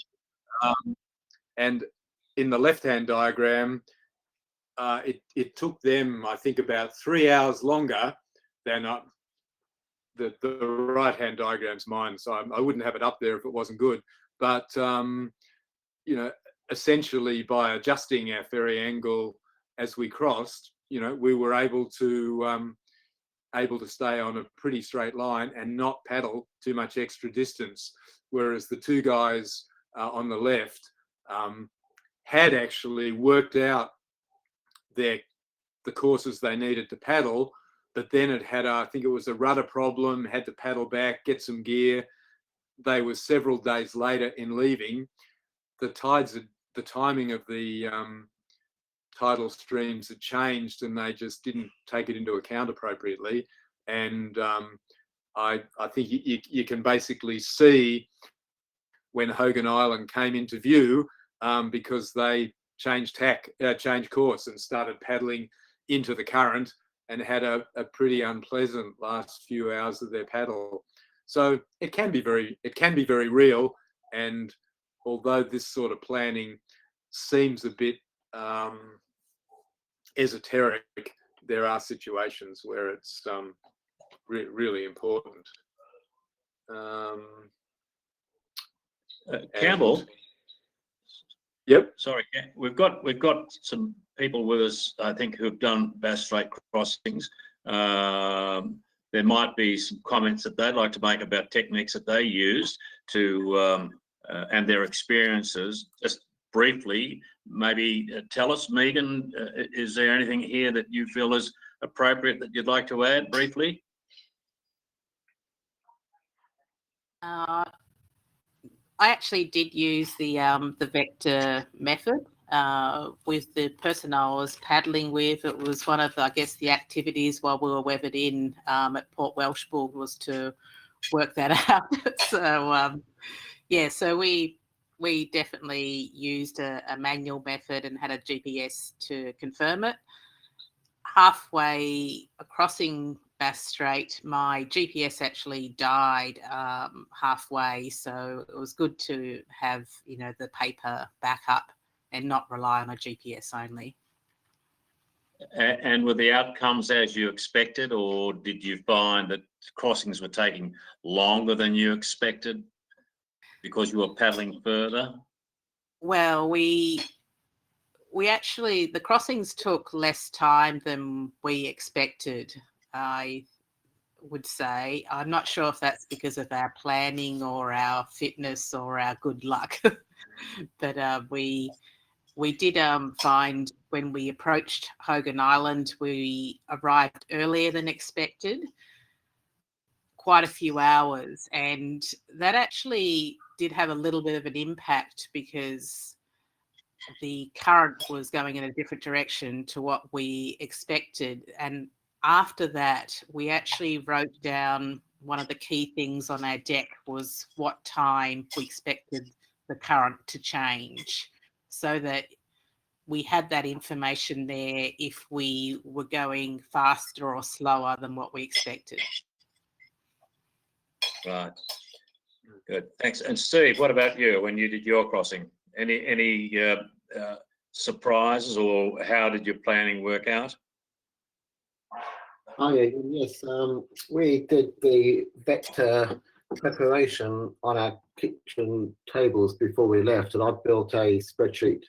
And in the left-hand diagram, it took them, I think, about 3 hours longer than the right-hand diagram's mine. So I wouldn't have it up there if it wasn't good. But essentially, by adjusting our ferry angle as we crossed, we were able to stay on a pretty straight line and not paddle too much extra distance. Whereas the two guys on the left had actually worked out the courses they needed to paddle, but then it had, I think it was a rudder problem, had to paddle back, get some gear. They were several days later in leaving. The timing of the tidal streams had changed and they just didn't take it into account appropriately. And I think you can basically see when Hogan Island came into view, because they changed course and started paddling into the current and had a pretty unpleasant last few hours of their paddle. So it can be very real. And although this sort of planning seems a bit esoteric, there are situations where it's really important. Campbell, Yep. Sorry, we've got some people with us, I think, who've done Bass Strait crossings. There might be some comments that they'd like to make about techniques that they used to and their experiences. Just briefly, maybe tell us, Megan, is there anything here that you feel is appropriate that you'd like to add briefly? I actually did use the vector method with the person I was paddling with. It was one of, I guess, the activities while we were weathered in at Port Welshpool was to work that out. So yeah, so we definitely used a manual method and had a GPS to confirm it. Halfway crossing Bass Strait, my GPS actually died halfway, so it was good to have, you know, the paper backup and not rely on a GPS only. And were the outcomes as you expected, or did you find that crossings were taking longer than you expected because you were paddling further? Well, we actually, the crossings took less time than we expected, I would say. I'm not sure if that's because of our planning or our fitness or our good luck, but we did find when we approached Hogan Island, we arrived earlier than expected, quite a few hours, and that actually did have a little bit of an impact because the current was going in a different direction to what we expected. And after that, we actually wrote down one of the key things on our deck was what time we expected the current to change, so that we had that information there if we were going faster or slower than what we expected. Right. Good. Thanks. And Steve, what about you when you did your crossing? Any surprises, or how did your planning work out? Oh yeah, yes. We did the vector preparation on our kitchen tables before we left, and I built a spreadsheet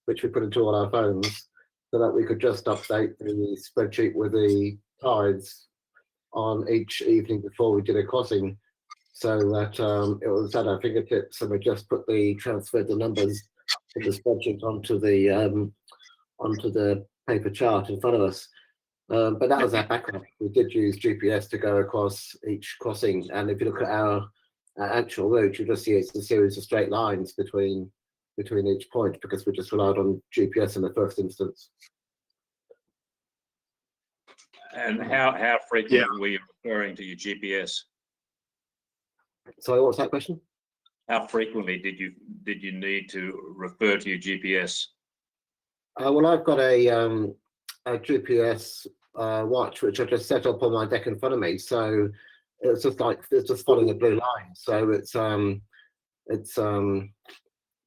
which we put into all our phones so that we could just update the spreadsheet with the tides on each evening before we did a crossing, so that it was at our fingertips, and we just transferred the numbers from the spreadsheet onto the paper chart in front of us. But that was our backup. We did use GPS to go across each crossing, and if you look at our actual route, you just see it's a series of straight lines between each point, because we just relied on GPS in the first instance. And how frequently were you referring to your GPS? Sorry, what was that question? How frequently did you need to refer to your GPS? Well, I've got a GPS watch which I just set up on my deck in front of me, so it's just following a blue line. So it's on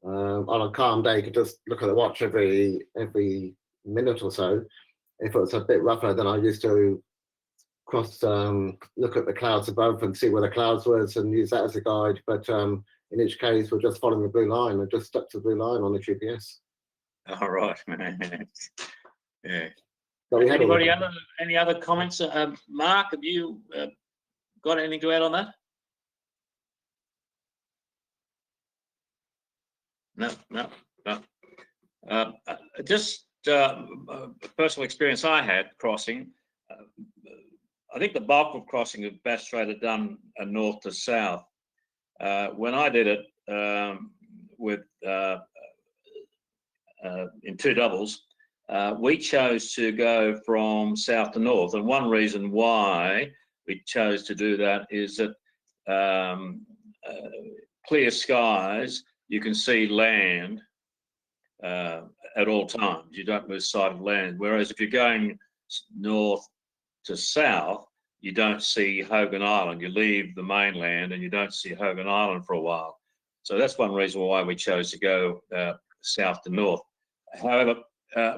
a calm day, you could just look at the watch every minute or so. If it was a bit rougher, then I used to look at the clouds above and see where the clouds was and use that as a guide. But in each case, we're just following the blue line and just stuck to the blue line on the GPS. All right. Yeah. So we had any other comments? Mark, have you got anything to add on that? No. Just a personal experience I had crossing. I think the bulk of crossing of Bass Strait are done north to south. When I did it with in two doubles, we chose to go from south to north, and one reason why we chose to do that is that clear skies, you can see land at all times. You don't lose sight of land. Whereas if you're going north to south, you don't see Hogan Island. You leave the mainland and you don't see Hogan Island for a while. So that's one reason why we chose to go south to north. However,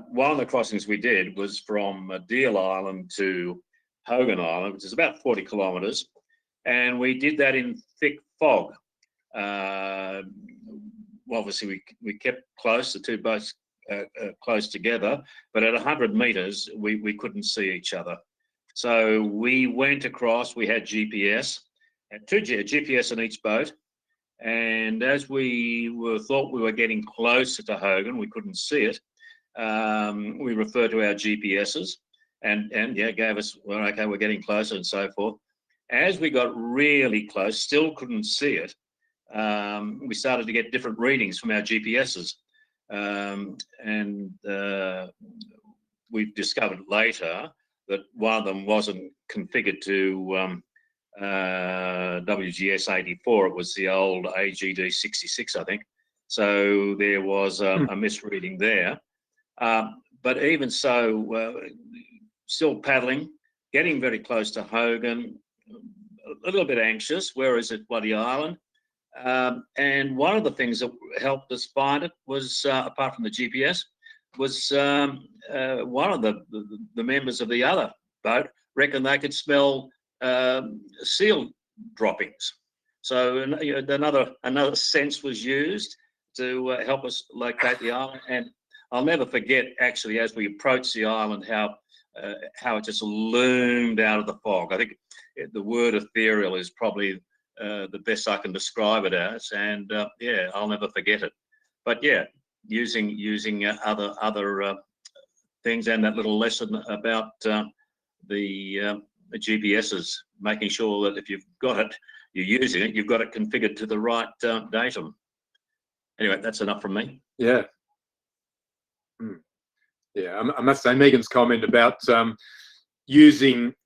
one of the crossings we did was from Deal Island to Hogan Island, which is about 40 kilometres, and we did that in thick fog. One obviously we kept close, the two boats close together, but at 100 meters, we couldn't see each other. So we went across, we had GPS, and two GPS in each boat. And as we thought we were getting closer to Hogan, we couldn't see it. We referred to our GPSs and yeah, gave us, well, okay, we're getting closer and so forth. As we got really close, still couldn't see it. We started to get different readings from our GPSs. We've discovered later that one of them wasn't configured to WGS 84. It was the old AGD 66, I think. So there was a misreading there. But even so, still paddling, getting very close to Hogan, a little bit anxious. Where is it, Bloody Island? And one of the things that helped us find it was, apart from the GPS, was one of the members of the other boat reckoned they could smell seal droppings. So another sense was used to help us locate the island. And I'll never forget, actually, as we approached the island, how it just loomed out of the fog. I think the word ethereal is probably the best I can describe it as. And yeah, I'll never forget it. But yeah, using other things, and that little lesson about the GPSs, making sure that if you've got it, you're using it, you've got it configured to the right datum. Anyway, that's enough from me. Yeah. Yeah, I must say Megan's comment about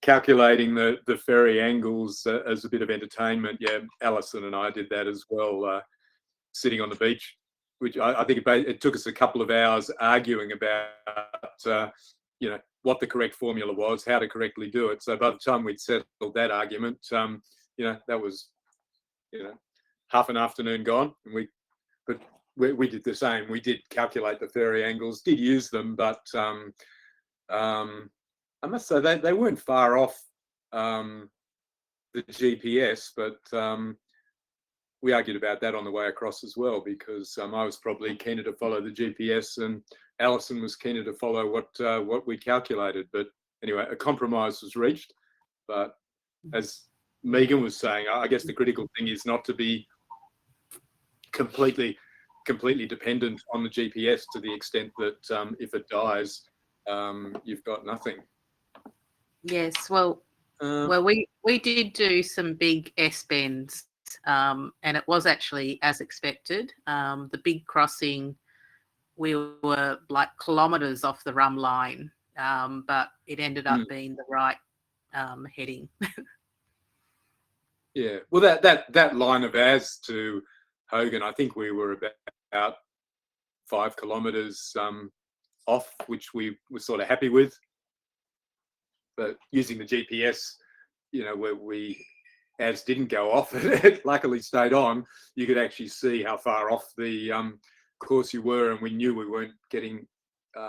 calculating the ferry angles as a bit of entertainment. Yeah, Alison and I did that as well, sitting on the beach, which I think it took us a couple of hours arguing about, what the correct formula was, how to correctly do it. So by the time we'd settled that argument, that was, half an afternoon gone. And we did the same. We did calculate the ferry angles, did use them, but I must say they weren't far off the GPS, but we argued about that on the way across as well, because I was probably keener to follow the GPS and Alison was keener to follow what we calculated. But anyway, a compromise was reached. But as Megan was saying, I guess the critical thing is not to be completely dependent on the GPS to the extent that if it dies, you've got nothing. Yes, well, we did do some big S-bends, and it was actually as expected. The big crossing, we were like kilometres off the rum line, but it ended up being the right heading. Yeah, well, that line of As to Hogan, I think we were about 5 kilometres off, which we were sort of happy with. But using the GPS, where As didn't go off, it luckily stayed on, you could actually see how far off the course you were, and we knew we weren't getting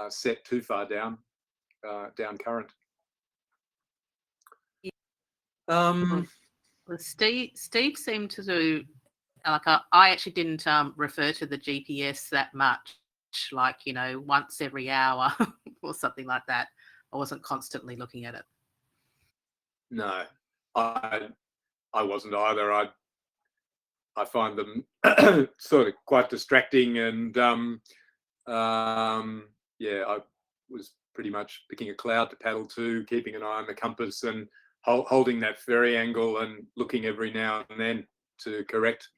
set too far down current. Steve seemed to do, like, I actually didn't refer to the GPS that much, like, once every hour or something like that. I wasn't constantly looking at it. No, I wasn't either. I find them sort of quite distracting, and I was pretty much picking a cloud to paddle to, keeping an eye on the compass and holding that ferry angle and looking every now and then to correct.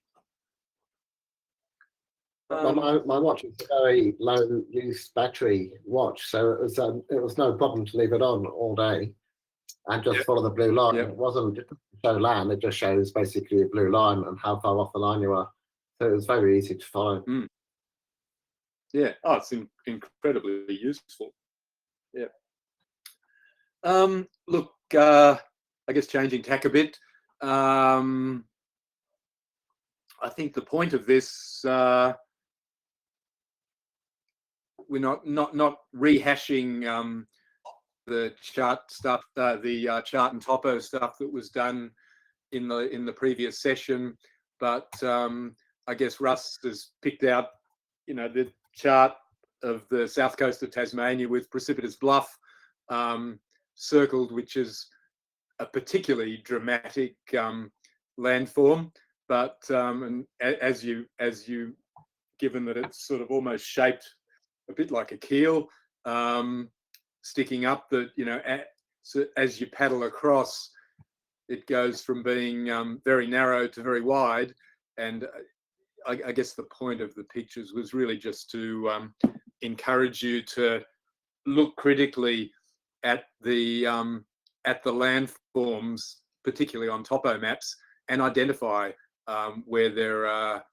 My watch is a very low use battery watch, so it was no problem to leave it on all day and just follow the blue line. It wasn't show land, it just shows basically a blue line and how far off the line you are. So it was very easy to follow. Yeah, it's incredibly useful. Yeah. Look, I guess changing tack a bit. I think the point of this, we're not rehashing the chart stuff, the chart and topo stuff that was done in the previous session, but I guess Russ has picked out the chart of the south coast of Tasmania with precipitous bluff circled, which is a particularly dramatic landform. But and as you given that it's sort of almost shaped a bit like a keel, sticking up, that so as you paddle across, it goes from being very narrow to very wide. And I guess the point of the pictures was really just to encourage you to look critically at the landforms, particularly on topo maps, and identify where there are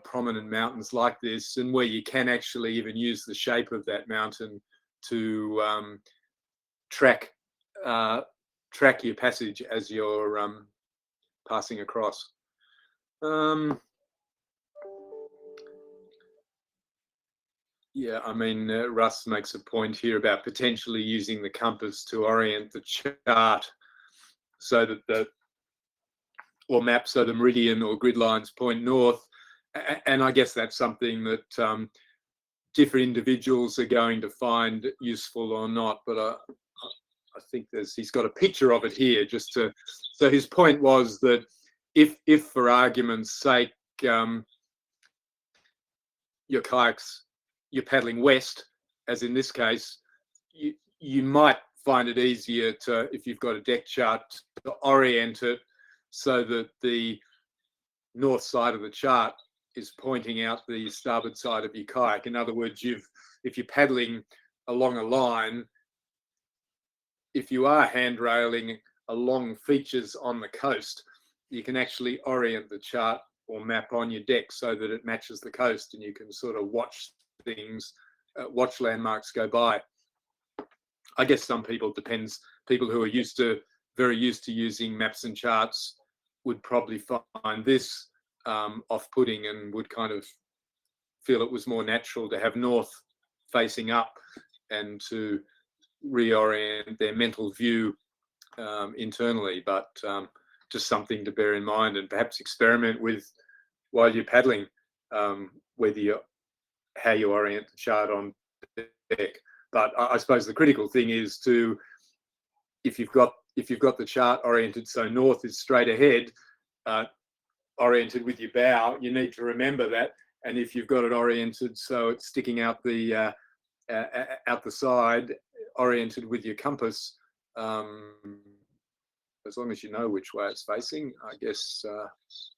prominent mountains like this, and where you can actually even use the shape of that mountain to track your passage as you're passing across. Yeah, I mean, Russ makes a point here about potentially using the compass to orient the chart so that or map so the meridian or grid lines point north. And I guess that's something that different individuals are going to find useful or not. But I think he's got a picture of it here, so his point was that if for argument's sake, your kayaks, you're paddling west, as in this case, you might find it easier to, if you've got a deck chart, to orient it so that the north side of the chart is pointing out the starboard side of your kayak. In other words, if you're paddling along a line, if you are handrailing along features on the coast, you can actually orient the chart or map on your deck so that it matches the coast, and you can sort of watch things, watch landmarks go by. I guess some people who are very used to using maps and charts would probably find this off-putting and would kind of feel it was more natural to have north facing up and to reorient their mental view internally. But just something to bear in mind, and perhaps experiment with while you're paddling, how you orient the chart on deck. But I suppose the critical thing is to, if you've got the chart oriented so north is straight ahead, oriented with your bow, you need to remember that. And if you've got it oriented so it's sticking out the side, oriented with your compass, as long as you know which way it's facing, I guess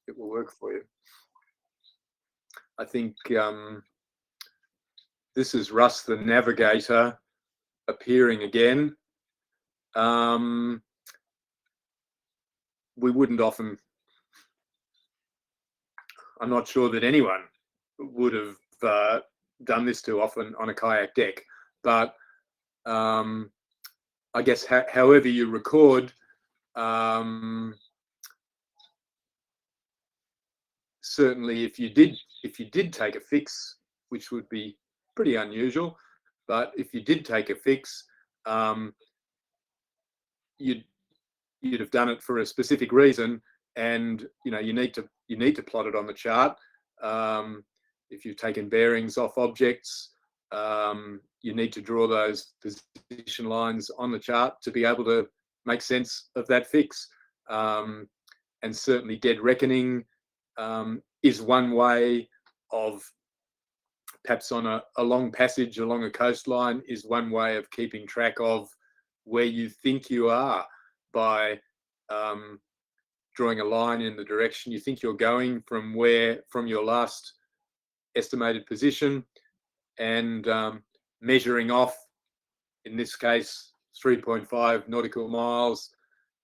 it will work for you. I think this is Russ the Navigator appearing again. We wouldn't often, I'm not sure that anyone would have done this too often on a kayak deck, but I guess however you record, certainly if you did take a fix, which would be pretty unusual, but if you did take a fix, you'd have done it for a specific reason, and you need to plot it on the chart. If you've taken bearings off objects, you need to draw those position lines on the chart to be able to make sense of that fix. And certainly dead reckoning is one way of, perhaps on a long passage along a coastline, is one way of keeping track of where you think you are by drawing a line in the direction you think you're going from your last estimated position, and measuring off, in this case 3.5 nautical miles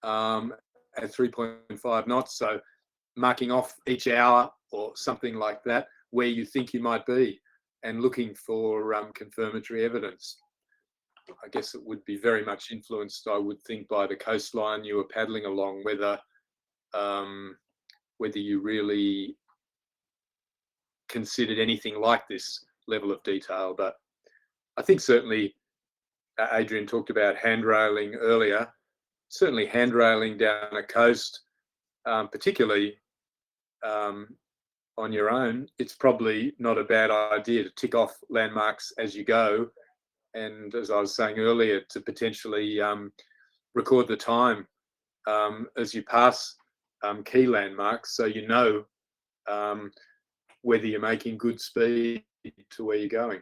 at 3.5 knots, so marking off each hour or something like that where you think you might be, and looking for confirmatory evidence. I guess it would be very much influenced, I would think, by the coastline you were paddling along, whether you really considered anything like this level of detail. But I think certainly Adrian talked about handrailing earlier. Certainly handrailing down a coast, particularly on your own, it's probably not a bad idea to tick off landmarks as you go. And as I was saying earlier, to potentially record the time as you pass key landmarks, so you know whether you're making good speed to where you're going.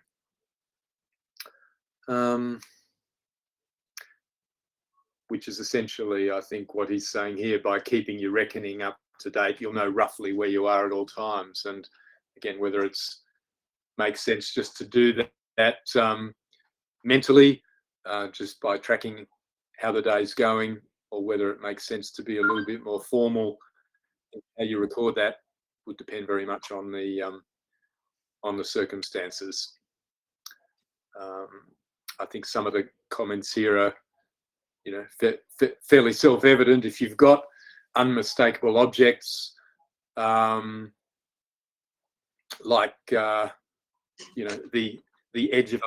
Which is essentially, I think, what he's saying here. By keeping your reckoning up to date, you'll know roughly where you are at all times. And again, whether it's makes sense just to do that mentally, just by tracking how the day's going, or whether it makes sense to be a little bit more formal in how you record that, would depend very much on the circumstances. I think some of the comments here are, you know, fairly self-evident. If you've got unmistakable objects, like you know, the edge of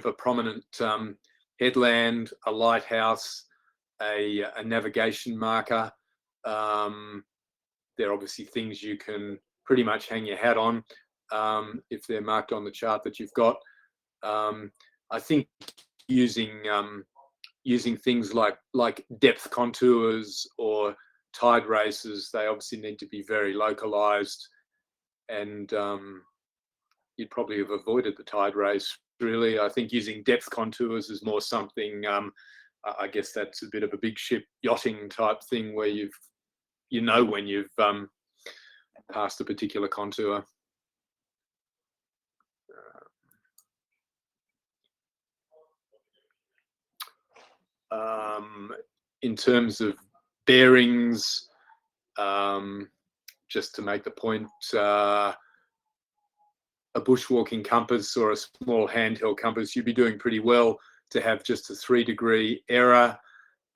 a prominent headland, a lighthouse, a navigation marker, they're obviously things you can pretty much hang your hat on if they're marked on the chart that you've got. I think using things like depth contours or tide races, they obviously need to be very localized, and you'd probably have avoided the tide race, really. I think using depth contours is more something, I guess that's a bit of a big ship yachting type thing, where you know when you've passed a particular contour. In terms of bearings, just to make the point, a bushwalking compass or a small handheld compass, you'd be doing pretty well to have just a 3-degree error.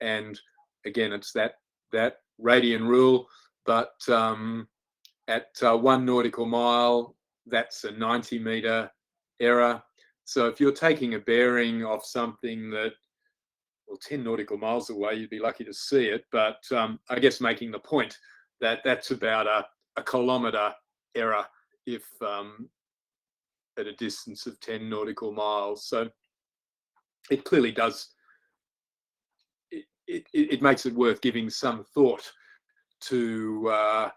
And again, it's that radian rule, but at 1 nautical mile, that's a 90-meter error. So if you're taking a bearing off something that, well, 10 nautical miles away, you'd be lucky to see it. But I guess making the point that that's about a kilometre error if at a distance of 10 nautical miles. So it clearly does, it makes it worth giving some thought to.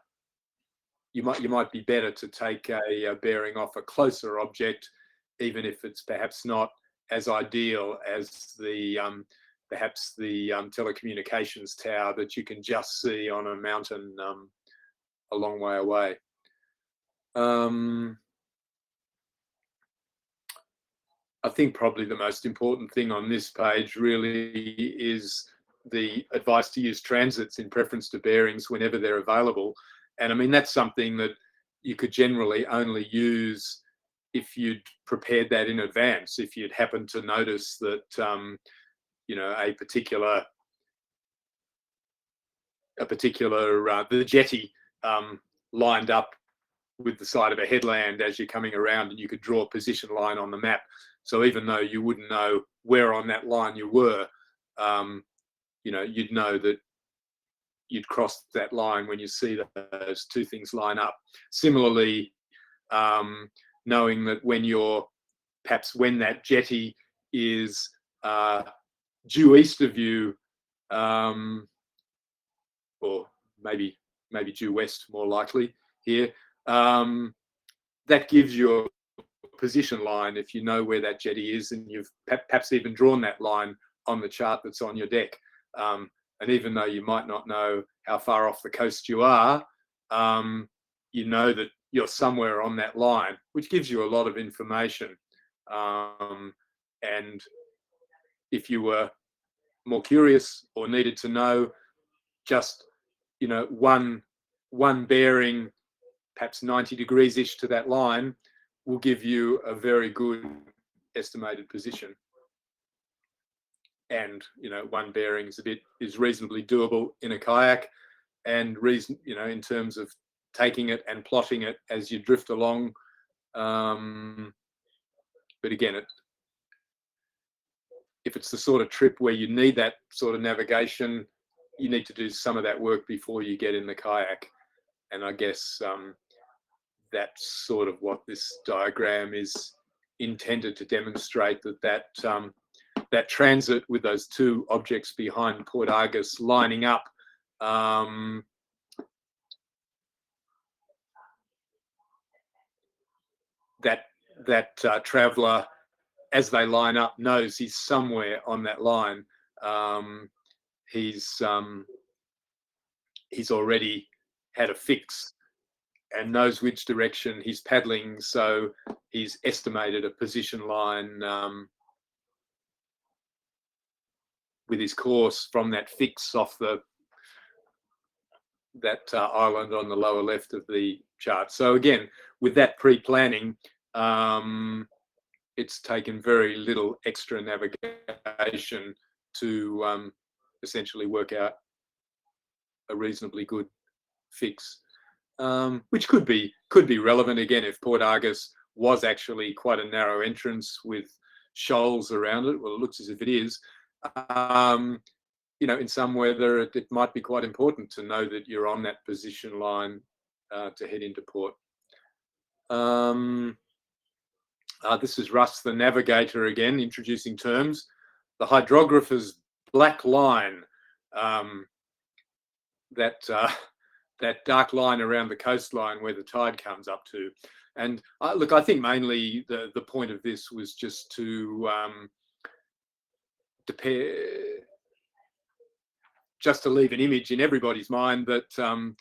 You might be better to take a bearing off a closer object, even if it's perhaps not as ideal as the perhaps the telecommunications tower that you can just see on a mountain a long way away. I think probably the most important thing on this page really is the advice to use transits in preference to bearings whenever they're available. And I mean, that's something that you could generally only use if you'd prepared that in advance. If you'd happened to notice that, you know, the jetty lined up with the side of a headland as you're coming around, and you could draw a position line on the map. So even though you wouldn't know where on that line you were, you know, you'd know that you'd cross that line when you see those two things line up. Similarly, knowing that when that jetty is due east of you, or maybe due west, more likely here, that gives you a position line if you know where that jetty is, and you've perhaps even drawn that line on the chart that's on your deck. And even though you might not know how far off the coast you are, you know that you're somewhere on that line, which gives you a lot of information. And if you were more curious or needed to know, just, you know, one bearing, perhaps 90 degrees-ish to that line, will give you a very good estimated position. And, you know, one bearing is reasonably doable in a kayak, and you know, in terms of taking it and plotting it as you drift along. But again, if it's the sort of trip where you need that sort of navigation, you need to do some of that work before you get in the kayak. And I guess that's sort of what this diagram is intended to demonstrate, that transit with those two objects behind Port Argus lining up, that traveller, as they line up, knows he's somewhere on that line. He's already had a fix and knows which direction he's paddling, so he's estimated a position line with his course from that fix off that island on the lower left of the chart. So again, with that pre-planning, it's taken very little extra navigation to essentially work out a reasonably good fix, which could be relevant again if Port Argus was actually quite a narrow entrance with shoals around it. Well, it looks as if it is. You know, in some weather, it might be quite important to know that you're on that position line to head into port. This is Russ, the navigator, again, introducing terms. The hydrographer's black line, that dark line around the coastline where the tide comes up to. And look, I think mainly the point of this was just to leave an image in everybody's mind that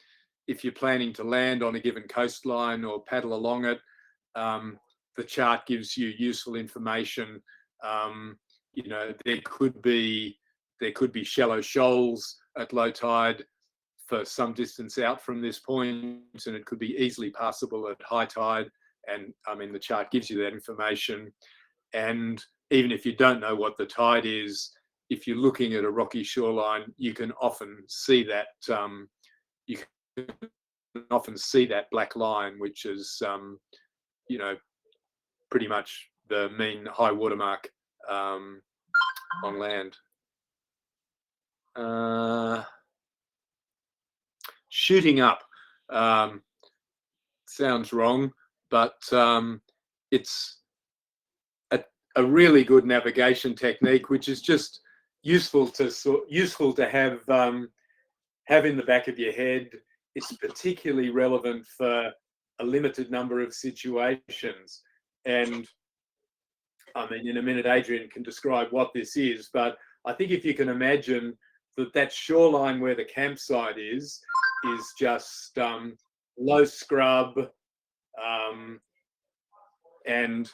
if you're planning to land on a given coastline or paddle along it, the chart gives you useful information. You know, there could be shallow shoals at low tide for some distance out from this point, and it could be easily passable at high tide. And I mean, the chart gives you that information. And even if you don't know what the tide is, if you're looking at a rocky shoreline, you can often see that black line, which is you know, pretty much the mean high water mark on land. Shooting up sounds wrong, but it's a really good navigation technique, which is just useful to have in the back of your head. It's particularly relevant for a limited number of situations. And I mean, in a minute, Adrian can describe what this is, but I think if you can imagine that shoreline where the campsite is just low scrub, and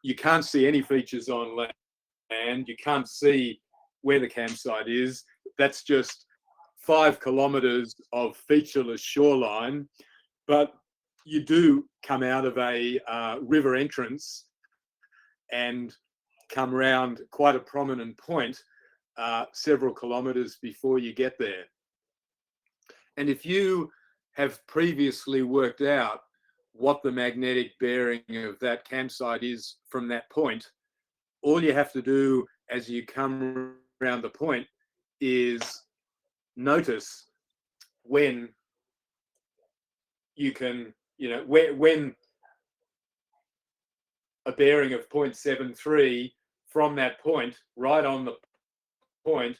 you can't see any features on land. You can't see where the campsite is. That's just 5 kilometres of featureless shoreline, but you do come out of a river entrance and come round quite a prominent point several kilometres before you get there. And if you have previously worked out what the magnetic bearing of that campsite is from that point, all you have to do as you come around the point is notice when you can, you know, when a bearing of 0.73 from that point, right on the point,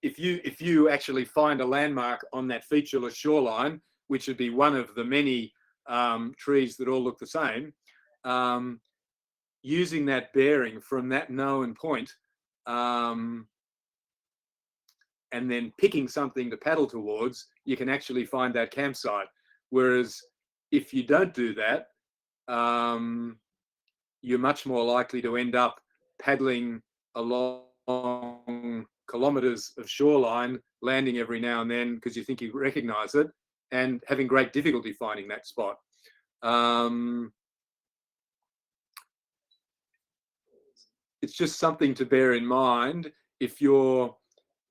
if you actually find a landmark on that featureless shoreline, which would be one of the many trees that all look the same, using that bearing from that known point, and then picking something to paddle towards, you can actually find that campsite. Whereas if you don't do that, you're much more likely to end up paddling along kilometres of shoreline, landing every now and then because you think you recognise it, and having great difficulty finding that spot. It's just something to bear in mind if you're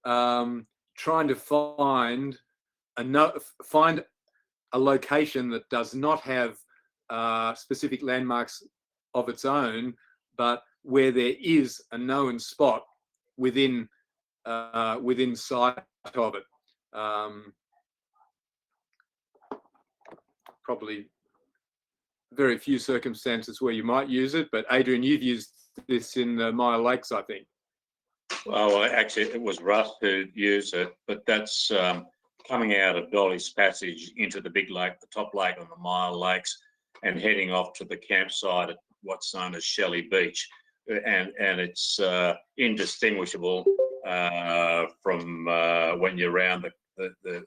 trying to find a location that does not have specific landmarks of its own, but where there is a known spot within sight of it. probably very few circumstances where you might use it. But Adrian, you've used this in the Mile Lakes, I think. Well, actually, it was Russ who used it, but that's coming out of Dolly's Passage into the big lake, the top lake on the Mile Lakes, and heading off to the campsite at what's known as Shelley Beach. And it's indistinguishable from when you're around the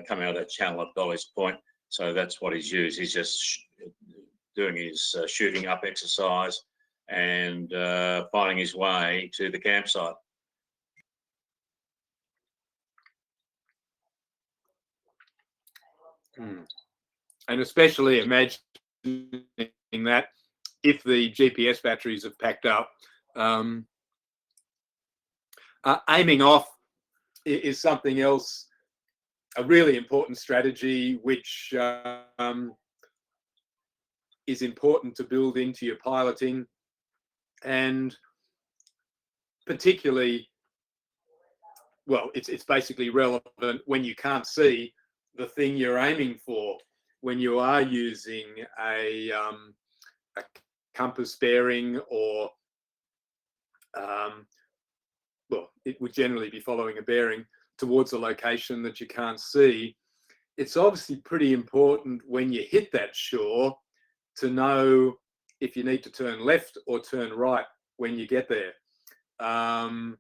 coming out of that channel at Dolly's Point. So that's what he's used. He's just doing his shooting up exercise and finding his way to the campsite. And especially imagining that if the GPS batteries have packed up, aiming off is something else, a really important strategy, which is important to build into your piloting, and particularly, well, it's basically relevant when you can't see the thing you're aiming for, when you are using a compass bearing, or well, it would generally be following a bearing towards a location that you can't see. It's obviously pretty important when you hit that shore to know if you need to turn left or turn right when you get there. The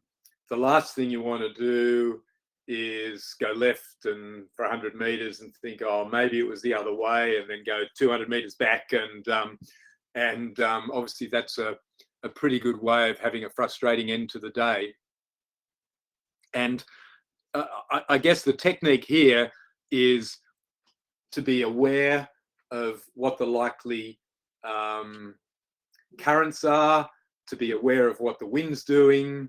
last thing you want to do is go left and for 100 meters and think, oh, maybe it was the other way, and then go 200 meters back, and obviously that's a pretty good way of having a frustrating end to the day. And I guess the technique here is to be aware of what the likely currents are, to be aware of what the wind's doing,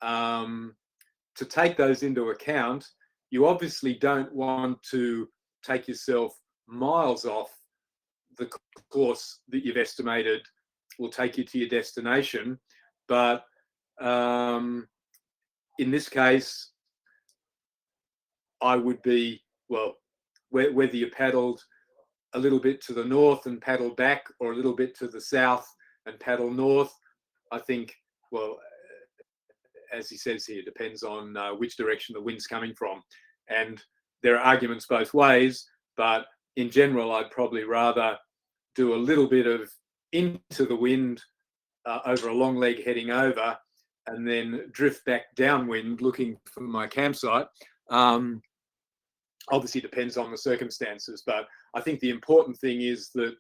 to take those into account. You obviously don't want to take yourself miles off the course that you've estimated will take you to your destination, but in this case, I would be, well, whether you paddled a little bit to the north and paddle back, or a little bit to the south and paddle north, I think, well, as he says here, depends on which direction the wind's coming from. And there are arguments both ways, but in general, I'd probably rather do a little bit of into the wind over a long leg heading over, and then drift back downwind looking for my campsite. Obviously depends on the circumstances, but I think the important thing is that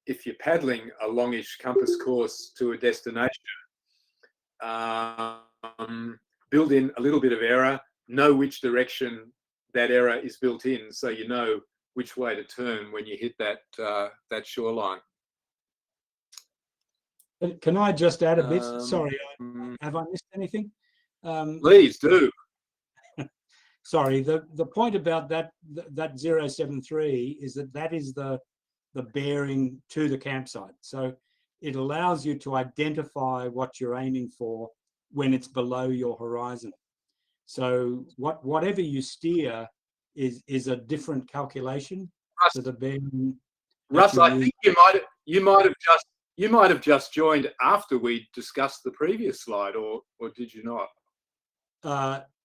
if you're paddling a longish compass course to a destination, build in a little bit of error, know which direction that error is built in, so you know which way to turn when you hit that that shoreline. Can I just add a bit? Sorry, have I missed anything? Please do. Sorry, the point about that 073 is that is the bearing to the campsite. So it allows you to identify what you're aiming for when it's below your horizon. So whatever you steer is a different calculation Russ, to the bearing. Russ, I think you might have just joined after we discussed the previous slide, or did you not?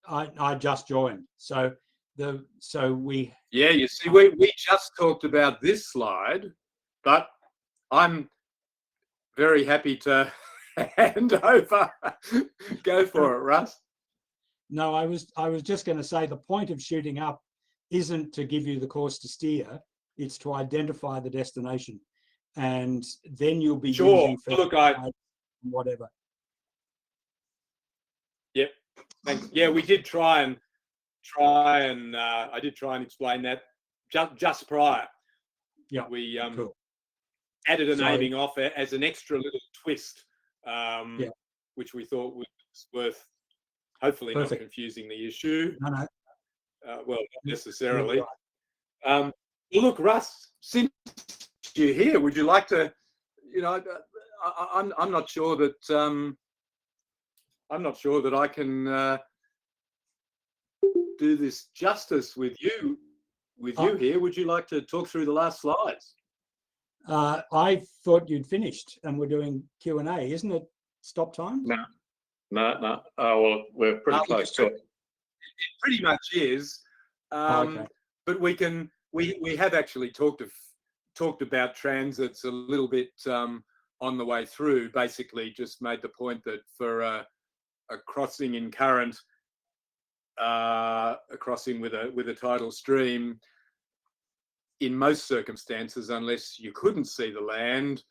I just joined. So we. Yeah, you see, we just talked about this slide, but I'm very happy to hand over. Go for it, Russ. No, I was just going to say the point of shooting up isn't to give you the course to steer; it's to identify the destination, and then you'll be using whatever. Yep. Thanks. Yeah, we did try and I did try and explain that just prior. Yeah, we cool. Added an aiming off as an extra little twist, which we thought was worth, hopefully not confusing the issue. No. Well, not necessarily. Well, look, Russ, since you're here, would you like to? You know, I'm not sure that I can do this justice with you with you here. Would you like to talk through the last slides? I thought you'd finished and we're doing Q&A. Isn't it stop time? No. Oh, well, we're pretty close to it. It pretty much is. Okay. But we have actually talked about transits a little bit on the way through. Basically, just made the point that for a crossing in current, a crossing with a tidal stream, in most circumstances, unless you couldn't see the land,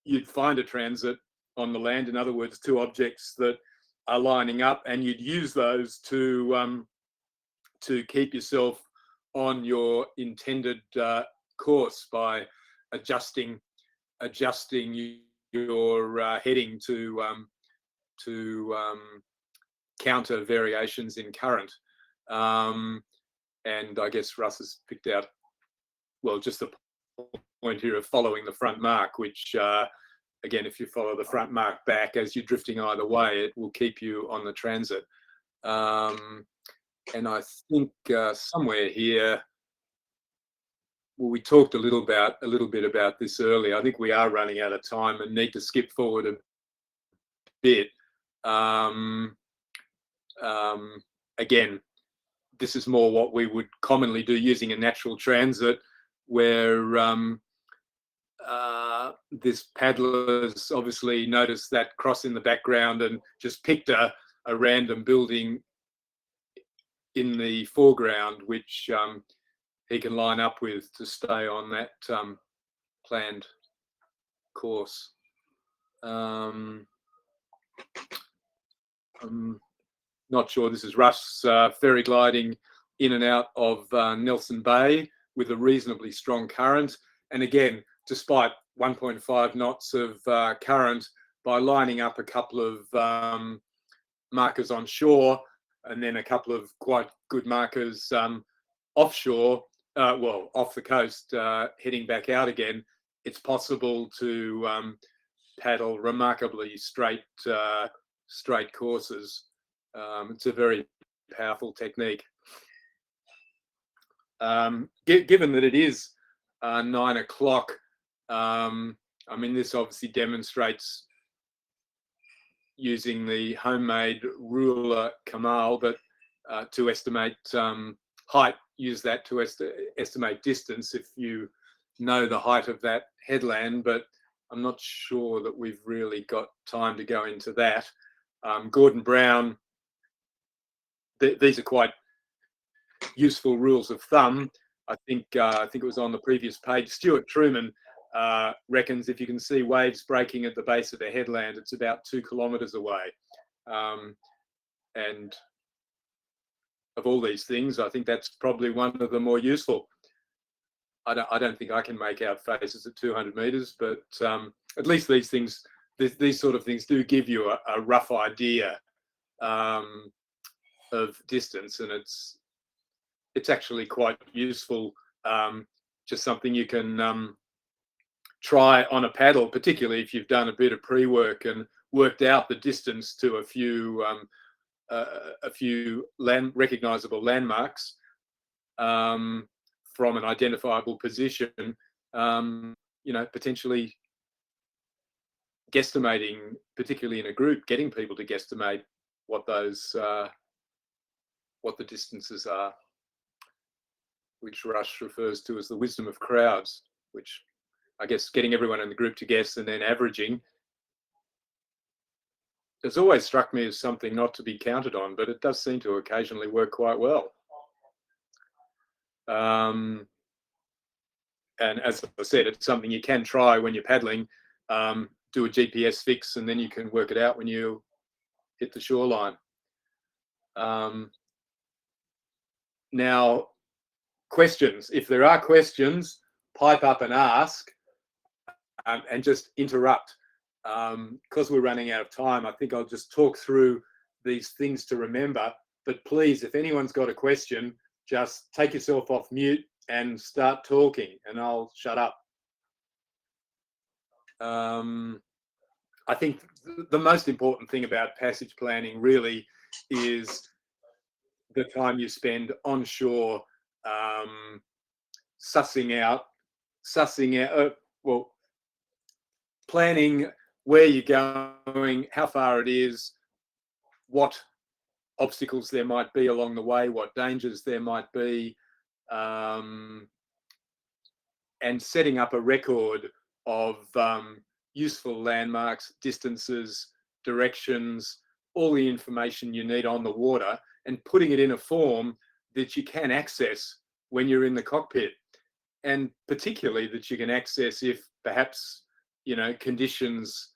you'd find a transit on the land. In other words, two objects that are lining up, and you'd use those to keep yourself on your intended course by adjusting your heading to counter variations in current. And I guess Russ has picked out, well, just the point here of following the front mark, which again, if you follow the front mark back as you're drifting either way, it will keep you on the transit. And I think somewhere here, well, we talked a little bit about this earlier. I think we are running out of time and need to skip forward a bit. Again, this is more what we would commonly do using a natural transit, where this paddler's obviously noticed that cross in the background and just picked a random building in the foreground, which he can line up with to stay on that planned course. I'm not sure. This is Russ ferry gliding in and out of Nelson Bay with a reasonably strong current. And again, despite 1.5 knots of current, by lining up a couple of markers on shore and then a couple of quite good markers offshore, well, off the coast, heading back out again, it's possible to paddle remarkably straight courses. It's a very powerful technique. Given that it is 9 o'clock, I mean, this obviously demonstrates using the homemade ruler Kamal, but to estimate height, use that to estimate distance if you know the height of that headland, but I'm not sure that we've really got time to go into that. Gordon Brown, these are quite useful rules of thumb. I think it was on the previous page. Stuart Truman reckons if you can see waves breaking at the base of the headland, it's about 2 kilometres away. And of all these things, I think that's probably one of the more useful. I don't think I can make out faces at 200 metres, but at least these sort of things do give you a rough idea of distance, and it's actually quite useful. Just something you can try on a paddle, particularly if you've done a bit of pre-work and worked out the distance to a few recognisable landmarks from an identifiable position. You know, potentially guesstimating, particularly in a group, getting people to guesstimate what those what the distances are, which Rush refers to as the wisdom of crowds, which I guess getting everyone in the group to guess and then averaging has always struck me as something not to be counted on, but it does seem to occasionally work quite well. And as I said, it's something you can try when you're paddling. Do a GPS fix and then you can work it out when you hit the shoreline. Now, questions. If there are questions, pipe up and ask, and just interrupt. Because we're running out of time, I think I'll just talk through these things to remember. But please, if anyone's got a question, just take yourself off mute and start talking, and I'll shut up. I think the most important thing about passage planning really is the time you spend on shore sussing out, well, planning where you're going, how far it is, what obstacles there might be along the way, what dangers there might be, and setting up a record of useful landmarks, distances, directions, all the information you need on the water, and putting it in a form that you can access when you're in the cockpit, and particularly that you can access if perhaps, you know, conditions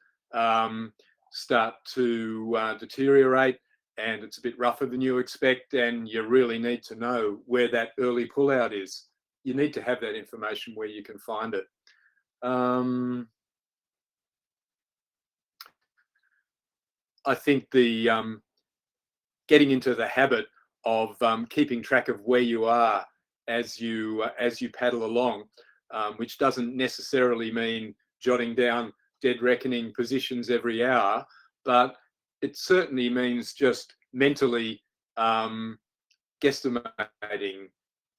start to deteriorate and it's a bit rougher than you expect, and you really need to know where that early pullout is. You need to have that information where you can find it. I think the getting into the habit of keeping track of where you are as you paddle along, which doesn't necessarily mean jotting down dead reckoning positions every hour, but it certainly means just mentally guesstimating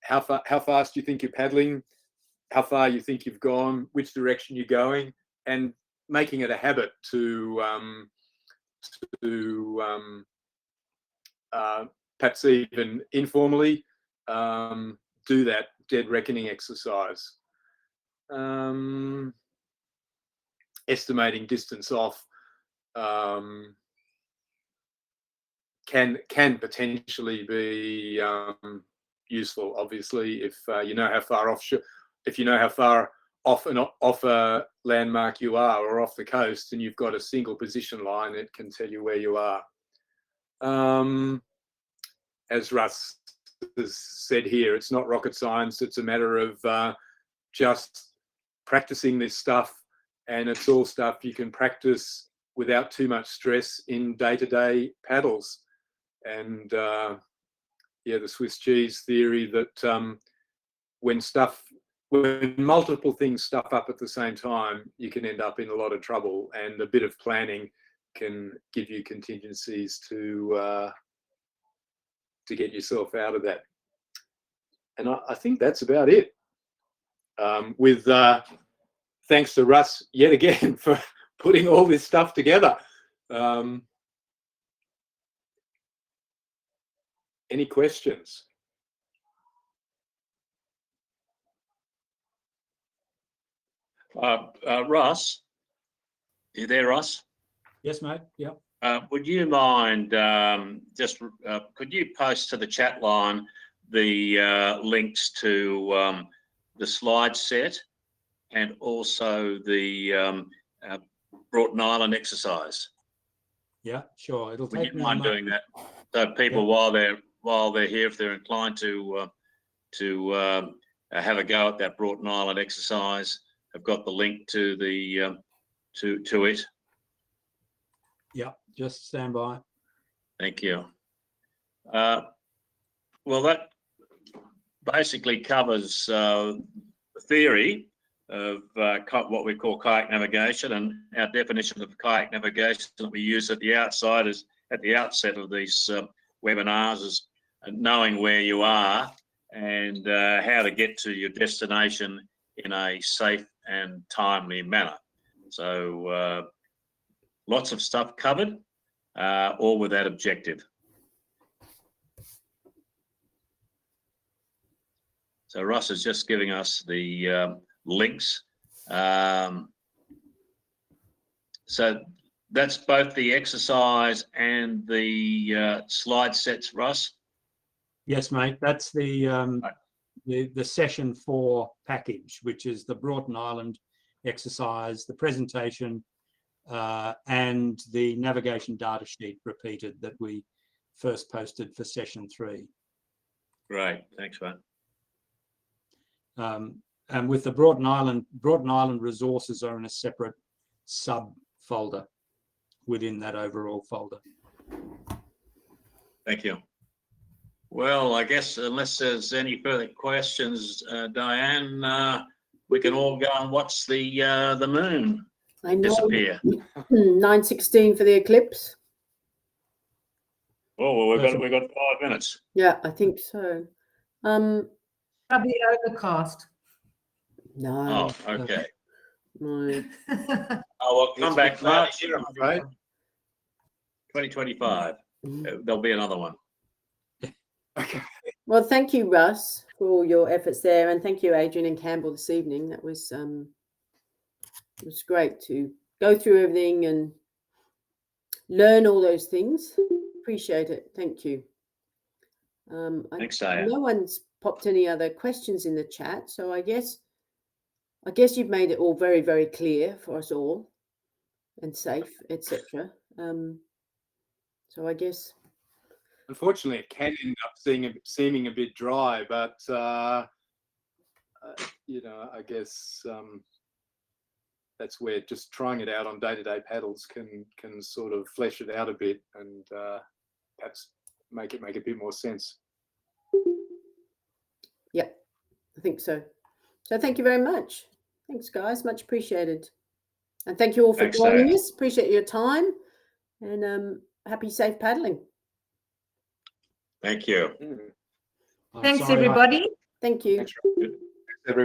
how fast you think you're paddling, how far you think you've gone, which direction you're going, and making it a habit to perhaps even informally do that dead reckoning exercise. Estimating distance off can potentially be useful, obviously, if you know how far off a landmark you are, or off the coast, and you've got a single position line, it can tell you where you are. As Russ has said here, it's not rocket science. It's a matter of just practicing this stuff, and it's all stuff you can practice without too much stress in day-to-day paddles. And yeah, the Swiss cheese theory that when multiple things stuff up at the same time, you can end up in a lot of trouble, and a bit of planning can give you contingencies to get yourself out of that. And I think that's about it. With thanks to Russ yet again for putting all this stuff together. Any questions? Russ, you there, Russ? Yes, mate. Yeah. Would you mind could you post to the chat line the links to the slide set and also the Broughton Island exercise? Yeah, sure. It'll Would take you me a mind moment. doing that? So people, while they're here, if they're inclined to have a go at that Broughton Island exercise, I've got the link to the to it. Yeah, just stand by. Thank you. Well, that basically covers the theory of what we call kayak navigation, and our definition of kayak navigation that we use at the outset of these webinars is knowing where you are and how to get to your destination in a safe and timely manner. So lots of stuff covered, all with that objective. So Ross is just giving us the links. So that's both the exercise and the slide sets, Ross? Yes, mate. That's the session 4 package, which is the Broughton Island exercise, the presentation, and the navigation data sheet repeated that we first posted for session 3. Great, thanks, mate. And with the Broughton Island resources are in a separate sub folder within that overall folder. Thank you. Well, I guess unless there's any further questions, Diane, we can all go and watch the moon disappear. 9:16 for the eclipse. Oh, well, we've got 5 minutes. Yeah, I think so. Probably overcast. No, Oh, okay. no. Oh, well, come It's back been cloudy March here, I'm afraid. 2025. Mm. There'll be another one. Okay. Well, thank you, Russ, for all your efforts there, and thank you, Adrian and Campbell, this evening. That was it was great to go through everything and learn all those things. Appreciate it. Thank you. Thanks, Saya. No one's popped any other questions in the chat, so I guess you've made it all very, very clear for us all, and safe, etc. So I guess. Unfortunately, it can end up seeming a bit dry, but you know, I guess that's where just trying it out on day-to-day paddles can sort of flesh it out a bit and perhaps make it make a bit more sense. Yeah, I think so. So thank you very much. Thanks, guys. Much appreciated. And thank you all for Thanks, joining Sarah. us. Appreciate your time, and happy safe paddling. Thank you. I'm Thanks, sorry I- everybody. Thank you. Thanks, Richard. Everyone.